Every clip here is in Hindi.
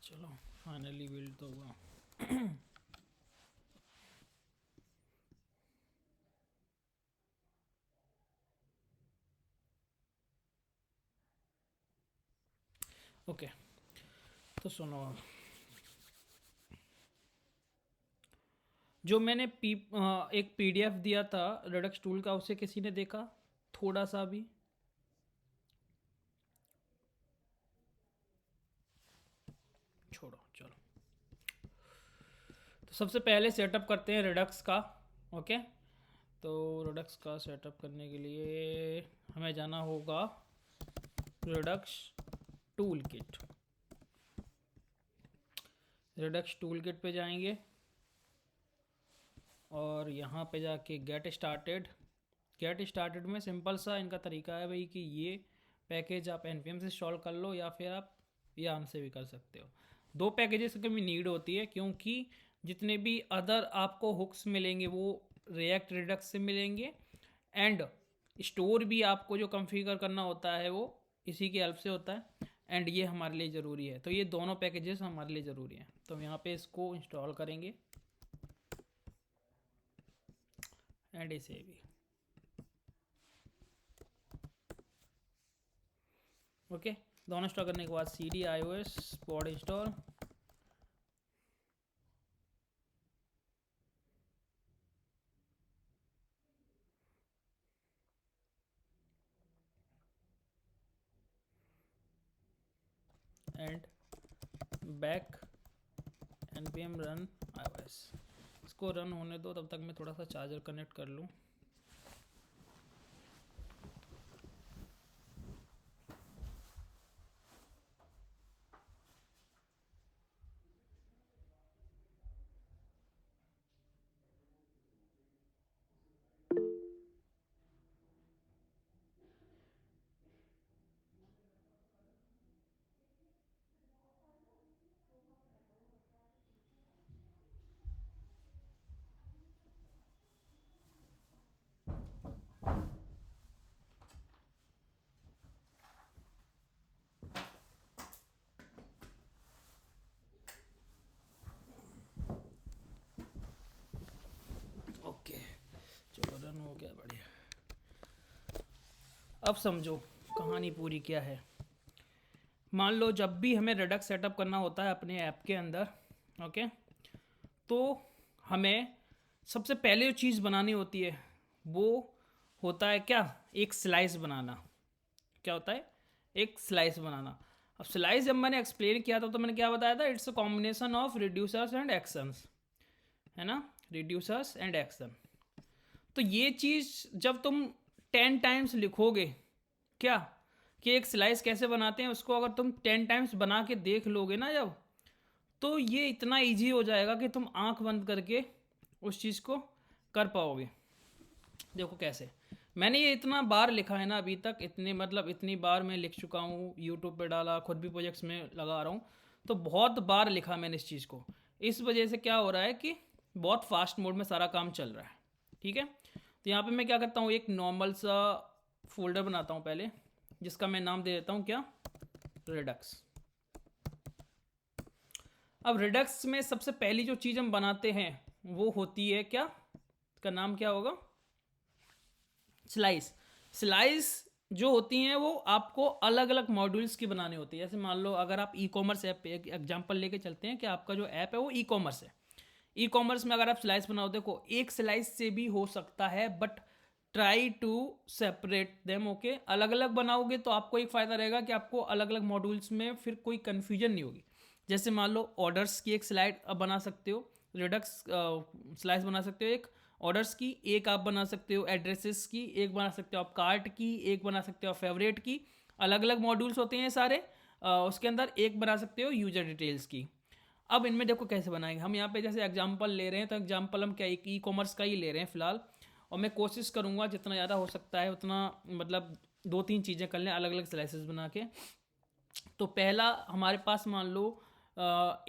चलो फाइनली बिल्ड तो हुआ। ओके, तो सुनो, जो मैंने एक पीडीएफ दिया था रिडक्स टूल का, उसे किसी ने देखा थोड़ा सा भी? छोड़ो, चलो। तो सबसे पहले सेटअप करते हैं रिडक्स का। ओके, तो रिडक्स का सेटअप करने के लिए हमें जाना होगा Redux tool kit. Redux tool kit पे जाएंगे और यहाँ पे जाके गेट स्टार्टेड। गेट स्टार्टेड में सिंपल सा इनका तरीका है भाई कि ये पैकेज आप npm से इंस्टॉल कर लो या फिर आप yarn से भी कर सकते हो। दो पैकेजेस की भी नीड होती है क्योंकि जितने भी अदर आपको हुक्स मिलेंगे वो रिएक्ट रिडक्स से मिलेंगे, एंड स्टोर भी आपको जो कॉन्फ़िगर करना होता है वो इसी की हेल्प से होता है, एंड ये हमारे लिए ज़रूरी है। तो ये दोनों पैकेजेस हमारे लिए ज़रूरी हैं, तो हम यहाँ पे इसको इंस्टॉल करेंगे एंड इसे भी। ओके, दोनों इंस्टॉल करने के बाद cd ios pod install. And back npm run ios। इसको रन होने दो, तब तक मैं थोड़ा सा चार्जर कनेक्ट कर लूँ। ओके, चलो रन हो गया, बढ़िया। अब समझो कहानी पूरी क्या है। मान लो जब भी हमें रिडक्स सेटअप करना होता है अपने ऐप के अंदर, ओके, तो हमें सबसे पहले जो चीज़ बनानी होती है वो होता है क्या, एक स्लाइस बनाना। क्या होता है? एक स्लाइस बनाना। अब स्लाइस जब मैंने एक्सप्लेन किया था तो मैंने क्या बताया था, it's a combination of reducers and actions, है ना, रिड्यूसर्स एंड एक्शन। तो ये चीज़ जब तुम 10 टाइम्स लिखोगे क्या कि एक स्लाइस कैसे बनाते हैं, उसको अगर तुम 10 टाइम्स बना के देख लोगे ना जब, तो ये इतना इजी हो जाएगा कि तुम आंख बंद करके उस चीज़ को कर पाओगे। देखो कैसे, मैंने ये इतना बार लिखा है ना अभी तक, इतने मतलब इतनी बार मैं लिख चुका हूँ, यूट्यूब पे डाला, खुद भी प्रोजेक्ट्स में लगा रहा हूँ, तो बहुत बार लिखा मैंने इस चीज़ को। इस वजह से क्या हो रहा है कि बहुत फास्ट मोड में सारा काम चल रहा है। ठीक है, तो यहाँ पे मैं क्या करता हूँ, एक नॉर्मल सा फोल्डर बनाता हूँ पहले, जिसका मैं नाम दे देता हूँ क्या, रिडक्स। अब रिडक्स में सबसे पहली जो चीज़ हम बनाते हैं वो होती है क्या, इसका नाम क्या होगा, स्लाइस। स्लाइस जो होती हैं वो आपको अलग अलग मॉड्यूल्स की बनानी होती है। जैसे मान लो अगर आप ई कॉमर्स ऐप पे एक एग्जांपल लेके चलते हैं कि आपका जो ऐप है वो ई कॉमर्स है। ई कॉमर्स में अगर आप स्लाइस बनाओ, देखो एक स्लाइस से भी हो सकता है, but try to separate them. Okay, अलग अलग बनाओगे तो आपको एक फ़ायदा रहेगा कि आपको अलग अलग मॉड्यूल्स में फिर कोई कन्फ्यूजन नहीं होगी। जैसे मान लो ऑर्डर्स की एक स्लाइड अब बना सकते हो, रिडक्स स्लाइस बना सकते हो एक ऑर्डर्स की, एक आप बना सकते हो एड्रेसेस की, एक बना सकते हो आप कार्ट की, एक बना सकते हो आप फेवरेट की। अलग अलग मॉड्यूल्स होते हैं सारे, उसके अंदर एक बना सकते हो यूजर डिटेल्स की। अब इनमें देखो कैसे बनाएंगे हम, यहाँ पे जैसे एग्जांपल ले रहे हैं तो एग्जांपल हम क्या, एक ई कॉमर्स का ही ले रहे हैं फिलहाल, और मैं कोशिश करूँगा जितना ज़्यादा हो सकता है उतना, मतलब 2-3 चीज़ें कर लें अलग अलग स्लाइसेस बना के। तो पहला हमारे पास मान लो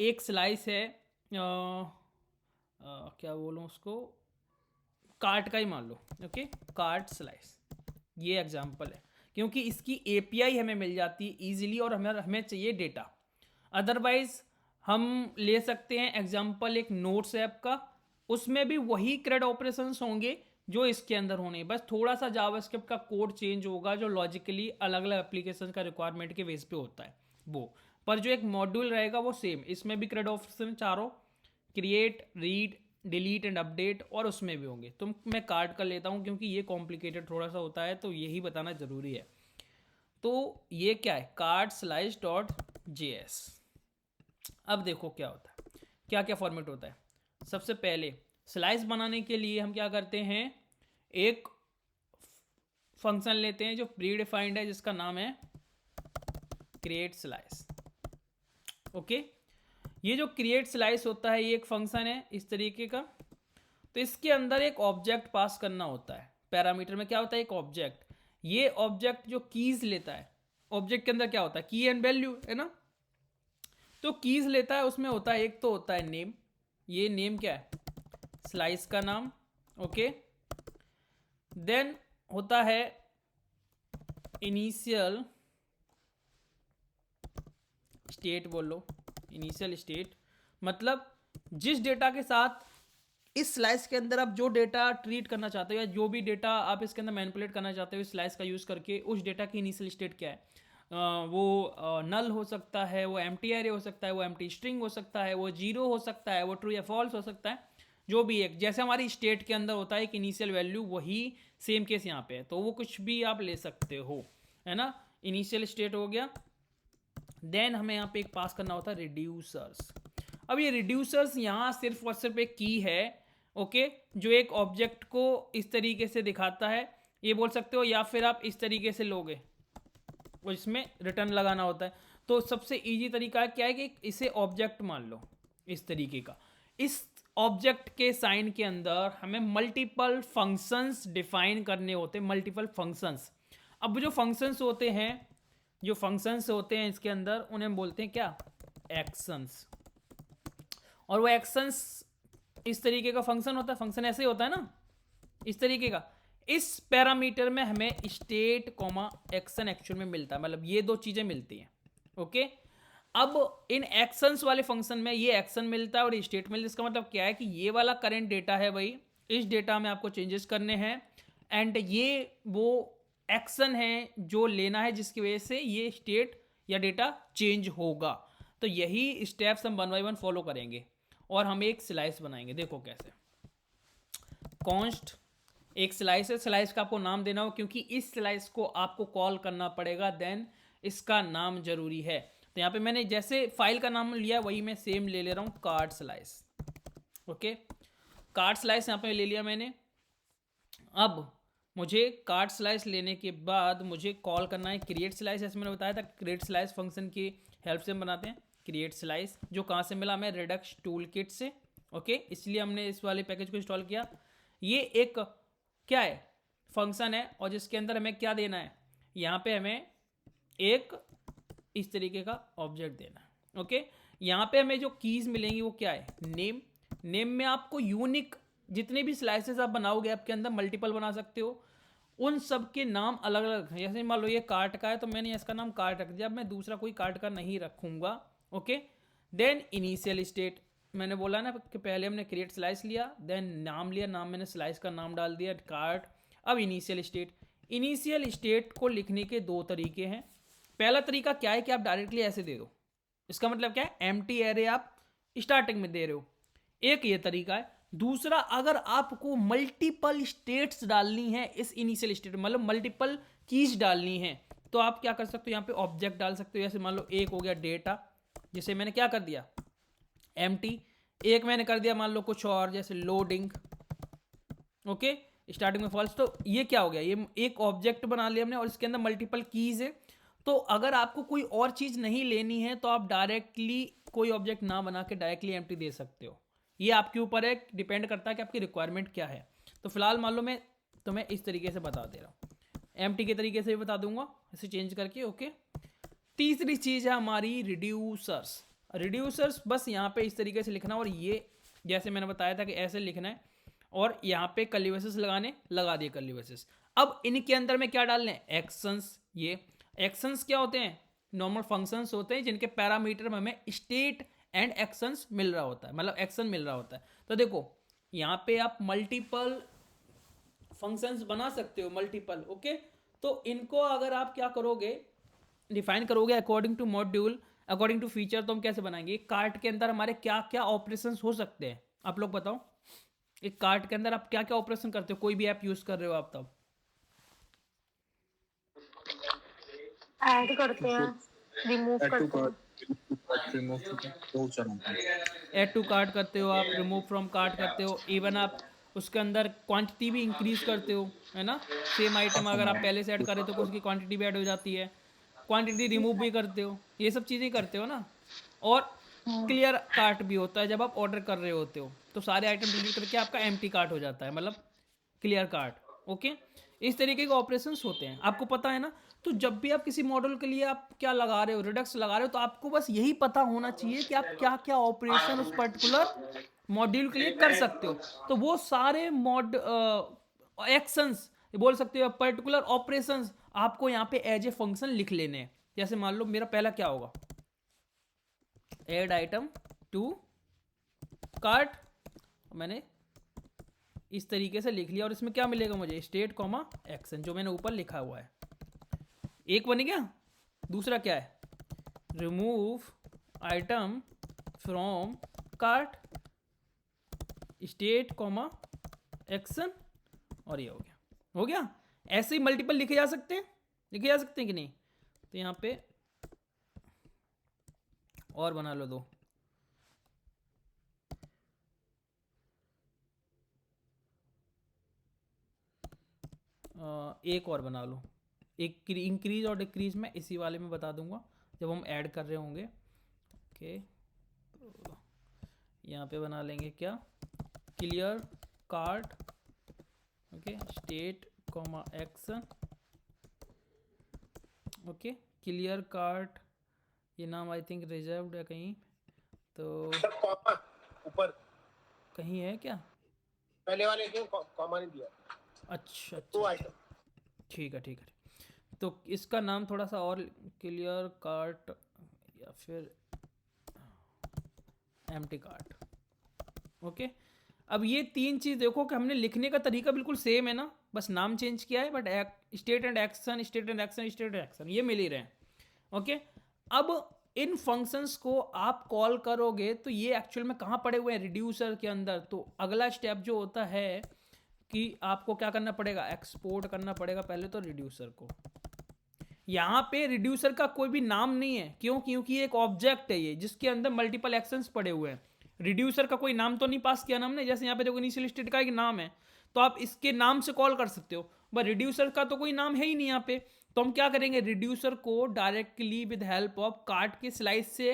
एक स्लाइस है, क्या बोलूँ उसको, कार्ट का ही मान लो। ओके, कार्ट स्लाइस, ये एग्जांपल है क्योंकि इसकी एपीआई हमें मिल जाती है ईजिली और हमें हमें चाहिए डेटा। अदरवाइज हम ले सकते हैं एग्जाम्पल एक नोट्स ऐप का, उसमें भी वही CRUD ऑपरेशंस होंगे जो इसके अंदर होने, बस थोड़ा सा जावास्क्रिप्ट का कोड चेंज होगा जो लॉजिकली अलग अलग एप्लीकेशन का रिक्वायरमेंट के बेस पे होता है वो, पर जो एक मॉड्यूल रहेगा वो सेम। इसमें भी CRUD ऑपरेशन चारों, create, read, delete and update, और उसमें भी होंगे। तो मैं कार्ड कर लेता हूँ क्योंकि ये कॉम्प्लिकेटेड थोड़ा सा होता है, तो यही बताना ज़रूरी है। तो ये क्या है, कार्ड स्लाइस डॉट JS। अब देखो क्या होता है, क्या क्या फॉर्मेट होता है। सबसे पहले स्लाइस बनाने के लिए हम क्या करते हैं, एक फंक्शन लेते हैं जो प्री डिफाइंड है जिसका नाम है क्रिएट स्लाइस। ओके, ये जो क्रिएट स्लाइस होता है ये एक फंक्शन है इस तरीके का। तो इसके अंदर एक ऑब्जेक्ट पास करना होता है। पैरामीटर में क्या होता है, एक ऑब्जेक्ट। ये ऑब्जेक्ट जो कीज लेता है, ऑब्जेक्ट के अंदर क्या होता है, की एंड वैल्यू है ना। तो कीज लेता है, उसमें होता है एक तो होता है नेम, ये नेम क्या है, स्लाइस का नाम। ओके, देन होता है इनिशियल स्टेट, बोल लो इनिशियल स्टेट, मतलब जिस डेटा के साथ इस स्लाइस के अंदर आप जो डेटा ट्रीट करना चाहते हो या जो भी डेटा आप इसके अंदर मैनिपुलेट करना चाहते हो इस स्लाइस का यूज़ करके, उस डेटा की इनिशियल स्टेट क्या है। वो नल हो सकता है, वो एम्प्टी एरे हो सकता है, वो एम्प्टी स्ट्रिंग हो सकता है, वो जीरो हो सकता है, वो ट्रू या फॉल्स हो सकता है, जो भी एक जैसे हमारी स्टेट के अंदर होता है एक इनिशियल वैल्यू, वही सेम केस यहाँ पे है। तो वो कुछ भी आप ले सकते हो, है ना। इनिशियल स्टेट हो गया। देन हमें यहाँ पे एक पास करना होता है रिड्यूसर्स। अब ये रिड्यूसर्स यहाँ सिर्फ और सिर्फ एक की है, ओके, जो एक ऑब्जेक्ट को इस तरीके से दिखाता है, ये बोल सकते हो, या फिर आप इस तरीके से लोगे, वो इसमें रिटर्न लगाना होता है। तो सबसे इजी तरीका क्या है कि इसे ऑब्जेक्ट मान लो इस तरीके का। इस ऑब्जेक्ट के साइन के अंदर हमें मल्टीपल फंक्शंस डिफाइन करने होते हैं, मल्टीपल फंक्शंस। अब जो फंक्शंस होते हैं, जो फंक्शंस होते हैं इसके अंदर, उन्हें बोलते हैं क्या, एक्शंस। और वो एक्शंस इस तरीके का फंक्शन होता है, फंक्शन ऐसे ही होता है ना, इस तरीके का। इस पैरामीटर में हमें स्टेट कॉमा एक्शन एक्चुअल में मिलता है, मतलब ये दो चीजें मिलती हैं। ओके, अब इन एक्शंस वाले फंक्शन में ये एक्शन मिलता है और स्टेट मिलता है। इसका मतलब क्या है कि ये वाला करंट डेटा है भाई, इस डेटा में आपको चेंजेस करने हैं, एंड ये वो एक्शन है जो लेना है जिसकी वजह से ये स्टेट या डेटा चेंज होगा। तो यही स्टेप्स हम 1 बाय 1 फॉलो करेंगे और हम एक स्लाइस बनाएंगे। देखो कैसे, कॉन्स्ट एक स्लाइस है, स्लाइस का आपको नाम देना हो क्योंकि इस स्लाइस को आपको कॉल करना पड़ेगा, देन इसका नाम जरूरी है। तो यहाँ पे मैंने जैसे फाइल का नाम लिया वही मैं सेम ले ले रहा हूँ, card slice. Okay, card slice यहाँ पे ले लिया मैंने। अब मुझे कार्ड स्लाइस लेने के बाद मुझे कॉल करना है क्रिएट स्लाइस। जैसे मैंने बताया था क्रिएट स्लाइस फंक्शन की हेल्प से हम बनाते हैं क्रिएट स्लाइस, जो कहाँ से मिला हमें, रेडक्स टूल किट से। ओके, इसलिए हमने इस वाले पैकेज को इंस्टॉल किया। ये एक क्या है, फंक्शन है, और जिसके अंदर हमें क्या देना है, यहाँ पे हमें एक इस तरीके का ऑब्जेक्ट देना है। ओके, यहाँ पे हमें जो कीज मिलेंगी वो क्या है, नेम। नेम में आपको यूनिक जितने भी स्लाइसेस आप बनाओगे आपके अंदर मल्टीपल बना सकते हो, उन सब के नाम अलग अलग हैं। जैसे मान लो ये कार्ट का है तो मैंने इसका नाम कार्ट रख दिया, अब मैं दूसरा कोई कार्ट का नहीं रखूंगा। ओके, देन इनिशियल स्टेट, मैंने बोला ना कि पहले हमने क्रिएट स्लाइस लिया, देन नाम लिया, नाम मैंने स्लाइस का नाम डाल दिया कार्ट। अब इनिशियल स्टेट, इनिशियल स्टेट को लिखने के दो तरीके हैं। पहला तरीका क्या है कि आप डायरेक्टली ऐसे दे दो, इसका मतलब क्या है, एम्प्टी एरे आप स्टार्टिंग में दे रहे हो, एक ये तरीका है। दूसरा, अगर आपको मल्टीपल स्टेट्स डालनी है इस इनिशियल स्टेट, मतलब मल्टीपल कीज डालनी है, तो आप क्या कर सकते हो, यहाँ पे ऑब्जेक्ट डाल सकते हो। जैसे मान लो एक हो गया डेटा, जिसे मैंने क्या कर दिया, एम्प्टी। एक मैंने कर दिया मान लो कुछ और, जैसे लोडिंग। ओके, स्टार्टिंग में फॉल्स। तो ये क्या हो गया, ये एक ऑब्जेक्ट बना लिया हमने और इसके अंदर मल्टीपल कीज है। तो अगर आपको कोई और चीज नहीं लेनी है तो आप डायरेक्टली कोई ऑब्जेक्ट ना बना के डायरेक्टली एम्प्टी दे सकते हो। ये आपके ऊपर है, डिपेंड करता है कि आपकी रिक्वायरमेंट क्या है। तो फिलहाल मान लो मैं तुम्हें इस तरीके से बता दे रहा हूँ, एम्प्टी के तरीके से भी बता दूंगा इसे चेंज करके। ओके, तीसरी चीज है हमारी रिड्यूसर्स। रिड्यूसर्स बस यहाँ पे इस तरीके से लिखना, और ये जैसे मैंने बताया था कि ऐसे लिखना है, और यहाँ पे कर्ली ब्रैकेट्स लगाने, लगा दिए कर्ली ब्रैकेट्स। अब इनके अंदर में क्या डालने हैं, एक्शंस। ये एक्शंस क्या होते हैं, नॉर्मल फंक्शंस होते हैं जिनके पैरामीटर में हमें स्टेट एंड एक्शंस मिल रहा होता है, मतलब एक्शन मिल रहा होता है। तो देखो यहाँ पे आप मल्टीपल फंक्शंस बना सकते हो, मल्टीपल, ओके। तो इनको अगर आप क्या करोगे, डिफाइन करोगे according to module, according to feature, तो हम कैसे बनाएंगे? कार्ट के अंदर हमारे क्या क्या ऑपरेशंस हो सकते हैं, आप लोग बताओ। एक कार्ट के अंदर आप क्या क्या ऑपरेशन करते हो, कोई भी ऐप यूज कर रहे हो आप, तब ऐड करते हैं, रिमूव करते हैं, ऐड टू कार्ट करते हो आप, रिमूव फ्रॉम कार्ट करते हो, इवन आप उसके अंदर क्वांटिटी भी इंक्रीज करते हो, है ना। सेम आइटम अगर आप पहले से ऐड करें तो उसकी क्वांटिटी भी ऐड हो जाती है, क्वांटिटी रिमूव भी करते हो, ये सब चीज़ें करते हो ना। और क्लियर कार्ट भी होता है, जब आप ऑर्डर कर रहे होते हो तो सारे आइटम डिलीट करके आपका एम्प्टी कार्ट हो जाता है, मतलब क्लियर कार्ट, ओके। इस तरीके के ऑपरेशंस होते हैं, आपको पता है ना। तो जब भी आप किसी मॉडल के लिए आप क्या लगा रहे हो, रिडक्स लगा रहे हो, तो आपको बस यही पता होना चाहिए कि आप क्या क्या ऑपरेशन उस पर्टिकुलर मॉड्यूल के लिए कर सकते हो। तो वो सारे मॉड एक्शंस बोल सकते हो, पर्टिकुलर ऑपरेशंस आपको यहाँ पे एज ए फंक्शन लिख लेने हैं। जैसे मान लो मेरा पहला क्या होगा, एड आइटम टू कार्ट, मैंने इस तरीके से लिख लिया, और इसमें क्या मिलेगा मुझे, स्टेट कॉमा एक्शन, जो मैंने ऊपर लिखा हुआ है, एक बन गया। दूसरा क्या है, remove item from cart, state comma action, और ये हो गया, हो गया। ऐसे ही मल्टीपल लिखे जा सकते हैं, लिखे जा सकते हैं कि नहीं? तो यहाँ पे और बना लो दो, एक और बना लो, एक इंक्रीज और डिक्रीज में इसी वाले में बता दूंगा जब हम ऐड कर रहे होंगे, ओके। तो यहाँ पे बना लेंगे क्या, clear cart, okay, state comma action, okay, clear cart, ये नाम आई थिंक रिजर्व्ड है कहीं, तो ऊपर कहीं है क्या, पहले वाले के कॉमा नहीं दिया। अच्छा अच्छा, ठीक है ठीक है। तो इसका नाम थोड़ा सा और, क्लियर कार्ट या फिर एम्प्टी कार्ट, ओके। अब ये तीन चीज़ देखो कि हमने लिखने का तरीका बिल्कुल सेम है ना, बस नाम चेंज किया है, but state and action, state and action, state and action, ये मिल ही रहे हैं, ओके। अब इन फंक्शंस को आप कॉल करोगे तो ये एक्चुअल में कहाँ पड़े हुए हैं, रिड्यूसर के अंदर। तो अगला स्टेप जो होता है कि आपको क्या करना पड़ेगा, एक्सपोर्ट करना पड़ेगा पहले तो रिड्यूसर को। यहाँ पे रिड्यूसर का कोई भी नाम नहीं है, क्यों? क्योंकि एक ऑब्जेक्ट है ये जिसके अंदर मल्टीपल एक्शंस पड़े हुए हैं। रिड्यूसर का कोई नाम तो नहीं पास किया ना हमने, जैसे यहाँ पे देखो इनिशियल स्टेट का एक नाम है, तो आप इसके नाम से कॉल कर सकते हो, बट रिड्यूसर का तो कोई नाम है ही नहीं यहाँ पे। तो हम क्या करेंगे, रिड्यूसर को directly with help of cart के स्लाइस से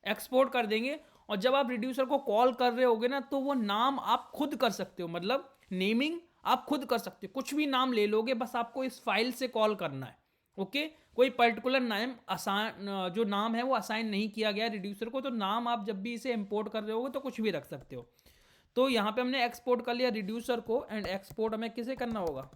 एक्सपोर्ट कर देंगे, और जब आप रिड्यूसर को कॉल कर रहे होगे ना, तो वो नाम आप खुद कर सकते हो, मतलब नेमिंग आप खुद कर सकते हो, कुछ भी नाम ले लोगे, बस आपको इस फाइल से कॉल करना है, ओके। कोई पर्टिकुलर नाम असाइन, जो नाम है वो असाइन नहीं किया गया रिड्यूसर को, तो नाम आप जब भी इसे इंपोर्ट कर रहे होगे तो कुछ भी रख सकते हो। तो यहाँ पे हमने एक्सपोर्ट कर लिया रिड्यूसर को, एंड एक्सपोर्ट हमें किसे करना होगा,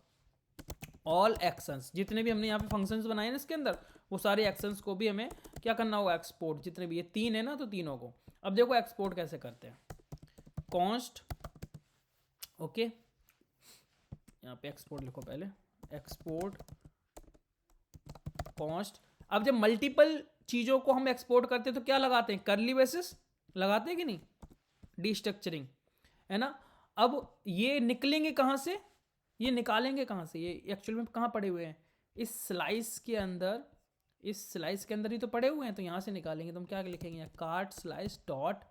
ऑल एक्शंस, जितने भी हमने यहाँ पे फंक्शंस बनाए ना इसके अंदर, वो सारे एक्शंस को भी हमें क्या करना होगा, एक्सपोर्ट, जितने भी, ये तीन है ना, तो तीनों को। अब देखो एक्सपोर्ट कैसे करते हैं, कॉन्स्ट, ओके, यहाँ पे एक्सपोर्ट लिखो पहले, एक्सपोर्ट कॉन्स्ट। अब जब मल्टीपल चीज़ों को हम एक्सपोर्ट करते हैं तो क्या लगाते हैं, करली ब्रेसेस लगाते हैं कि नहीं, डिस्ट्रक्चरिंग, है ना। अब ये निकलेंगे कहाँ से, ये निकालेंगे कहाँ से, ये एक्चुअल में कहाँ पड़े हुए हैं, इस स्लाइस के अंदर, इस स्लाइस के अंदर ही तो पड़े हुए हैं, तो यहाँ से निकालेंगे। तो हम क्या लिखेंगे, कार्ट स्लाइस डॉट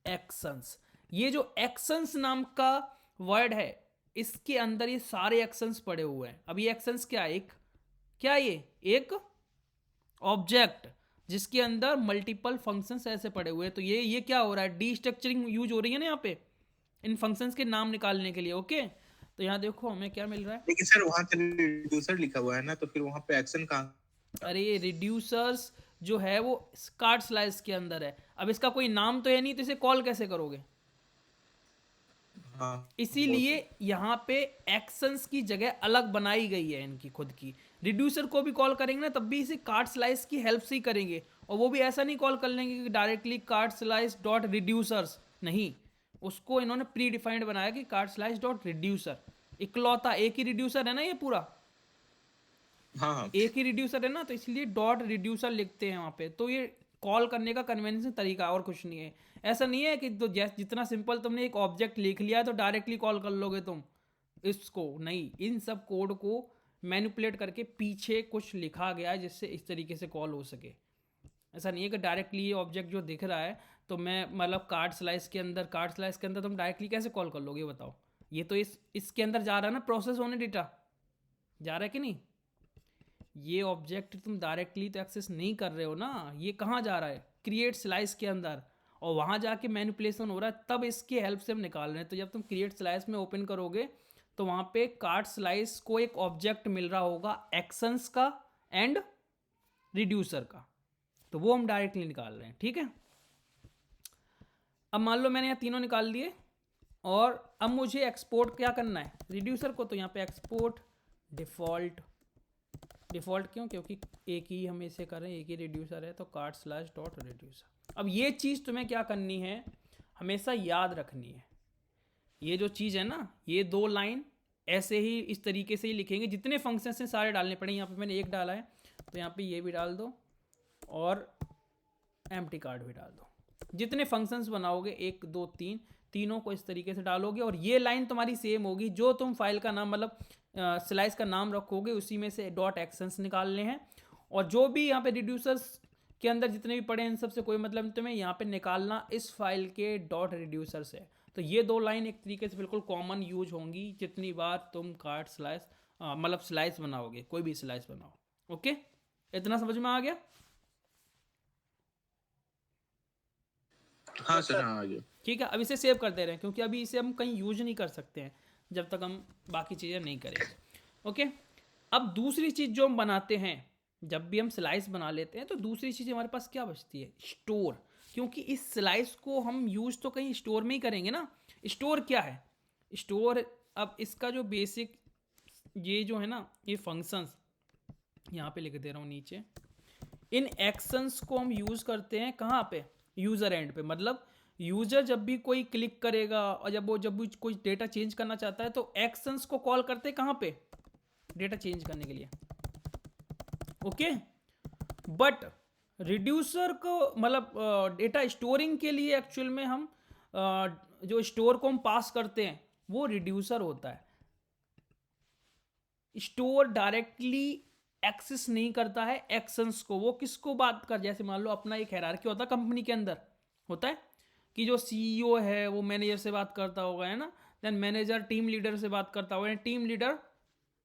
एक्शंस। ये जो एक्शंस नाम का वर्ड है, इसके अंदर ये सारे एक्शंस पड़े हुए हैं। अब ये एक्शंस क्या है, क्या ये एक ऑब्जेक्ट जिसके अंदर मल्टीपल फंक्शंस ऐसे पड़े हुए हैं। तो ये क्या हो रहा है, डीस्ट्रक्चरिंग यूज हो रही है ना यहाँ पे इन फंक्शंस के नाम निकालने के लिए, ओके। तो यहाँ देखो हमें क्या मिल रहा है, लेकिन सर वहाँ पे रिड्यूसर लिखा हुआ है ना, तो फिर वहाँ पे एक्शन कहाँ? अरे ये रिड्यूसर्स जो है वो कार्ट स्लाइस के अंदर है। अब इसका कोई नाम तो है नहीं, तो इसे कॉल कैसे करोगे? हाँ इसीलिए यहाँ पे एक्शंस की जगह अलग बनाई गई है इनकी खुद की। रिड्यूसर को भी कॉल करेंगे ना तब भी इसे कार्ड स्लाइस की हेल्प से ही करेंगे, और वो भी ऐसा नहीं कॉल कर लेंगे कि directly card slice dot reducers, नहीं, उसको इन्होंने प्री डिफाइंड बनाया कि कार्ड स्लाइस डॉट रिड्यूसर, इकलौता एक ही रिड्यूसर है ना ये पूरा, हाँ हाँ एक ही रिड्यूसर है ना, तो इसलिए डॉट रिड्यूसर लिखते हैं वहाँ पे। तो ये कॉल करने का कन्वेंशन तरीका और कुछ नहीं है। ऐसा नहीं है कि तो जितना सिंपल तुमने एक ऑब्जेक्ट लिख लिया तो डायरेक्टली कॉल कर लोगे तुम इसको, नहीं, इन सब कोड को मैनिपुलेट करके पीछे कुछ लिखा गया है जिससे इस तरीके से कॉल हो सके। ऐसा नहीं है कि डायरेक्टली ये ऑब्जेक्ट जो दिख रहा है तो मैं मतलब कार्ड स्लाइस के अंदर तुम डायरेक्टली कैसे कॉल कर लोगे बताओ। ये तो इसके अंदर जा रहा है ना, प्रोसेस होने डेटा जा रहा है कि नहीं। ये ऑब्जेक्ट तुम डायरेक्टली तो एक्सेस नहीं कर रहे हो ना, ये कहाँ जा रहा है, क्रिएट स्लाइस के अंदर, और वहाँ जाके मैनिपुलेशन हो रहा है, तब इसके हेल्प से हम निकाल रहे हैं। तो जब तुम क्रिएट स्लाइस में ओपन करोगे तो वहाँ पे कार्ड स्लाइस को एक ऑब्जेक्ट मिल रहा होगा एक्शंस का एंड रिड्यूसर का, तो वो हम डायरेक्टली निकाल रहे हैं, ठीक है। अब मान लो मैंने यहाँ तीनों निकाल दिए, और अब मुझे एक्सपोर्ट क्या करना है रिड्यूसर को, तो यहाँ पे एक्सपोर्ट डिफ़ॉल्ट क्यों, क्योंकि एक ही हम इसे कर रहे हैं, एक ही रिड्यूसर है, तो कार्ड स्लैश डॉट रिड्यूसर। अब ये चीज़ तुम्हें क्या करनी है, हमेशा याद रखनी है। ये जो चीज़ है ना, ये 2 लाइन ऐसे ही इस तरीके से ही लिखेंगे, जितने फंक्शन हैं सारे डालने पड़ेंगे। यहाँ पे मैंने एक डाला है तो यहाँ पे ये भी डाल दो और एम्प्टी कार्ड भी डाल दो। जितने फंक्शंस बनाओगे 1 2 3 तीनों को इस तरीके से डालोगे, और ये लाइन तुम्हारी सेम होगी। जो तुम फाइल का नाम मतलब स्लाइस का नाम रखोगे उसी में से डॉट एक्शंस निकालने हैं, और जो भी यहाँ पे रिड्यूसर्स के अंदर जितने भी पड़े हैं इन सब से कोई मतलब नहीं, तुम्हें यहाँ पे निकालना इस फाइल के डॉट रिड्यूसर से। तो ये 2 लाइन एक तरीके से बिल्कुल कॉमन यूज होंगी जितनी बार तुम कार्ड स्लाइस मतलब स्लाइस बनाओगे, कोई भी स्लाइस बनाओ। ओके, इतना समझ में आ गया। हाँ सर, हाँ आ गया। ठीक है, अब इसे सेव कर दे रहे हैं क्योंकि अभी इसे हम कहीं यूज नहीं कर सकते हैं जब तक हम बाकी चीज़ें नहीं करेंगे। ओके, अब दूसरी चीज़ जो हम बनाते हैं, जब भी हम स्लाइस बना लेते हैं तो दूसरी चीज़ हमारे पास क्या बचती है, स्टोर। क्योंकि इस स्लाइस को हम यूज तो कहीं स्टोर में ही करेंगे ना। स्टोर क्या है, स्टोर, अब इसका जो बेसिक ये जो है ना, ये फंक्शंस यहाँ पे लिख दे रहा हूँ नीचे, इन एक्शंस को हम यूज करते हैं कहाँ पे, यूजर एंड पे। मतलब यूजर जब भी कोई क्लिक करेगा और जब भी कोई डेटा चेंज करना चाहता है तो एक्शंस को कॉल करते हैं कहाँ पे, डेटा चेंज करने के लिए। ओके, बट रिड्यूसर को मतलब डेटा स्टोरिंग के लिए एक्चुअल में हम जो स्टोर को हम पास करते हैं वो रिड्यूसर होता है। स्टोर डायरेक्टली एक्सेस नहीं करता है एक्शंस को, वो किसको बात कर, जैसे मान लो अपना एक हायरार्की होता है कंपनी के अंदर, होता है कि जो सीईओ है वो मैनेजर से बात करता होगा, है ना, देन मैनेजर टीम लीडर से बात करता होगा, टीम लीडर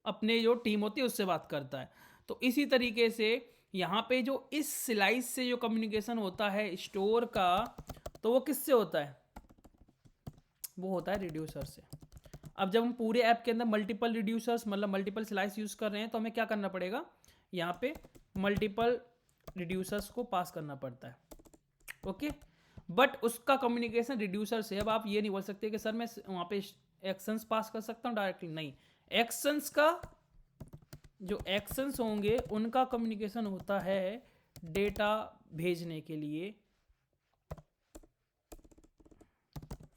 अपने जो टीम होती है उससे बात करता है। तो इसी तरीके से यहाँ पे जो इस स्लाइस से जो कम्युनिकेशन होता है स्टोर का, तो वो किससे होता है, वो होता है रिड्यूसर से। अब जब हम पूरे ऐप के अंदर मल्टीपल रिड्यूसर्स मतलब मल्टीपल स्लाइस यूज़ कर रहे हैं तो हमें क्या करना पड़ेगा, यहाँ पे मल्टीपल रिड्यूसर्स को पास करना पड़ता है। ओके, बट उसका कम्युनिकेशन रिड्यूसर से। अब आप ये नहीं बोल सकते कि सर मैं वहाँ पे एक्शंस पास कर सकता हूँ डायरेक्टली, नहीं। एक्शंस का जो एक्शंस होंगे उनका कम्युनिकेशन होता है डेटा भेजने के लिए,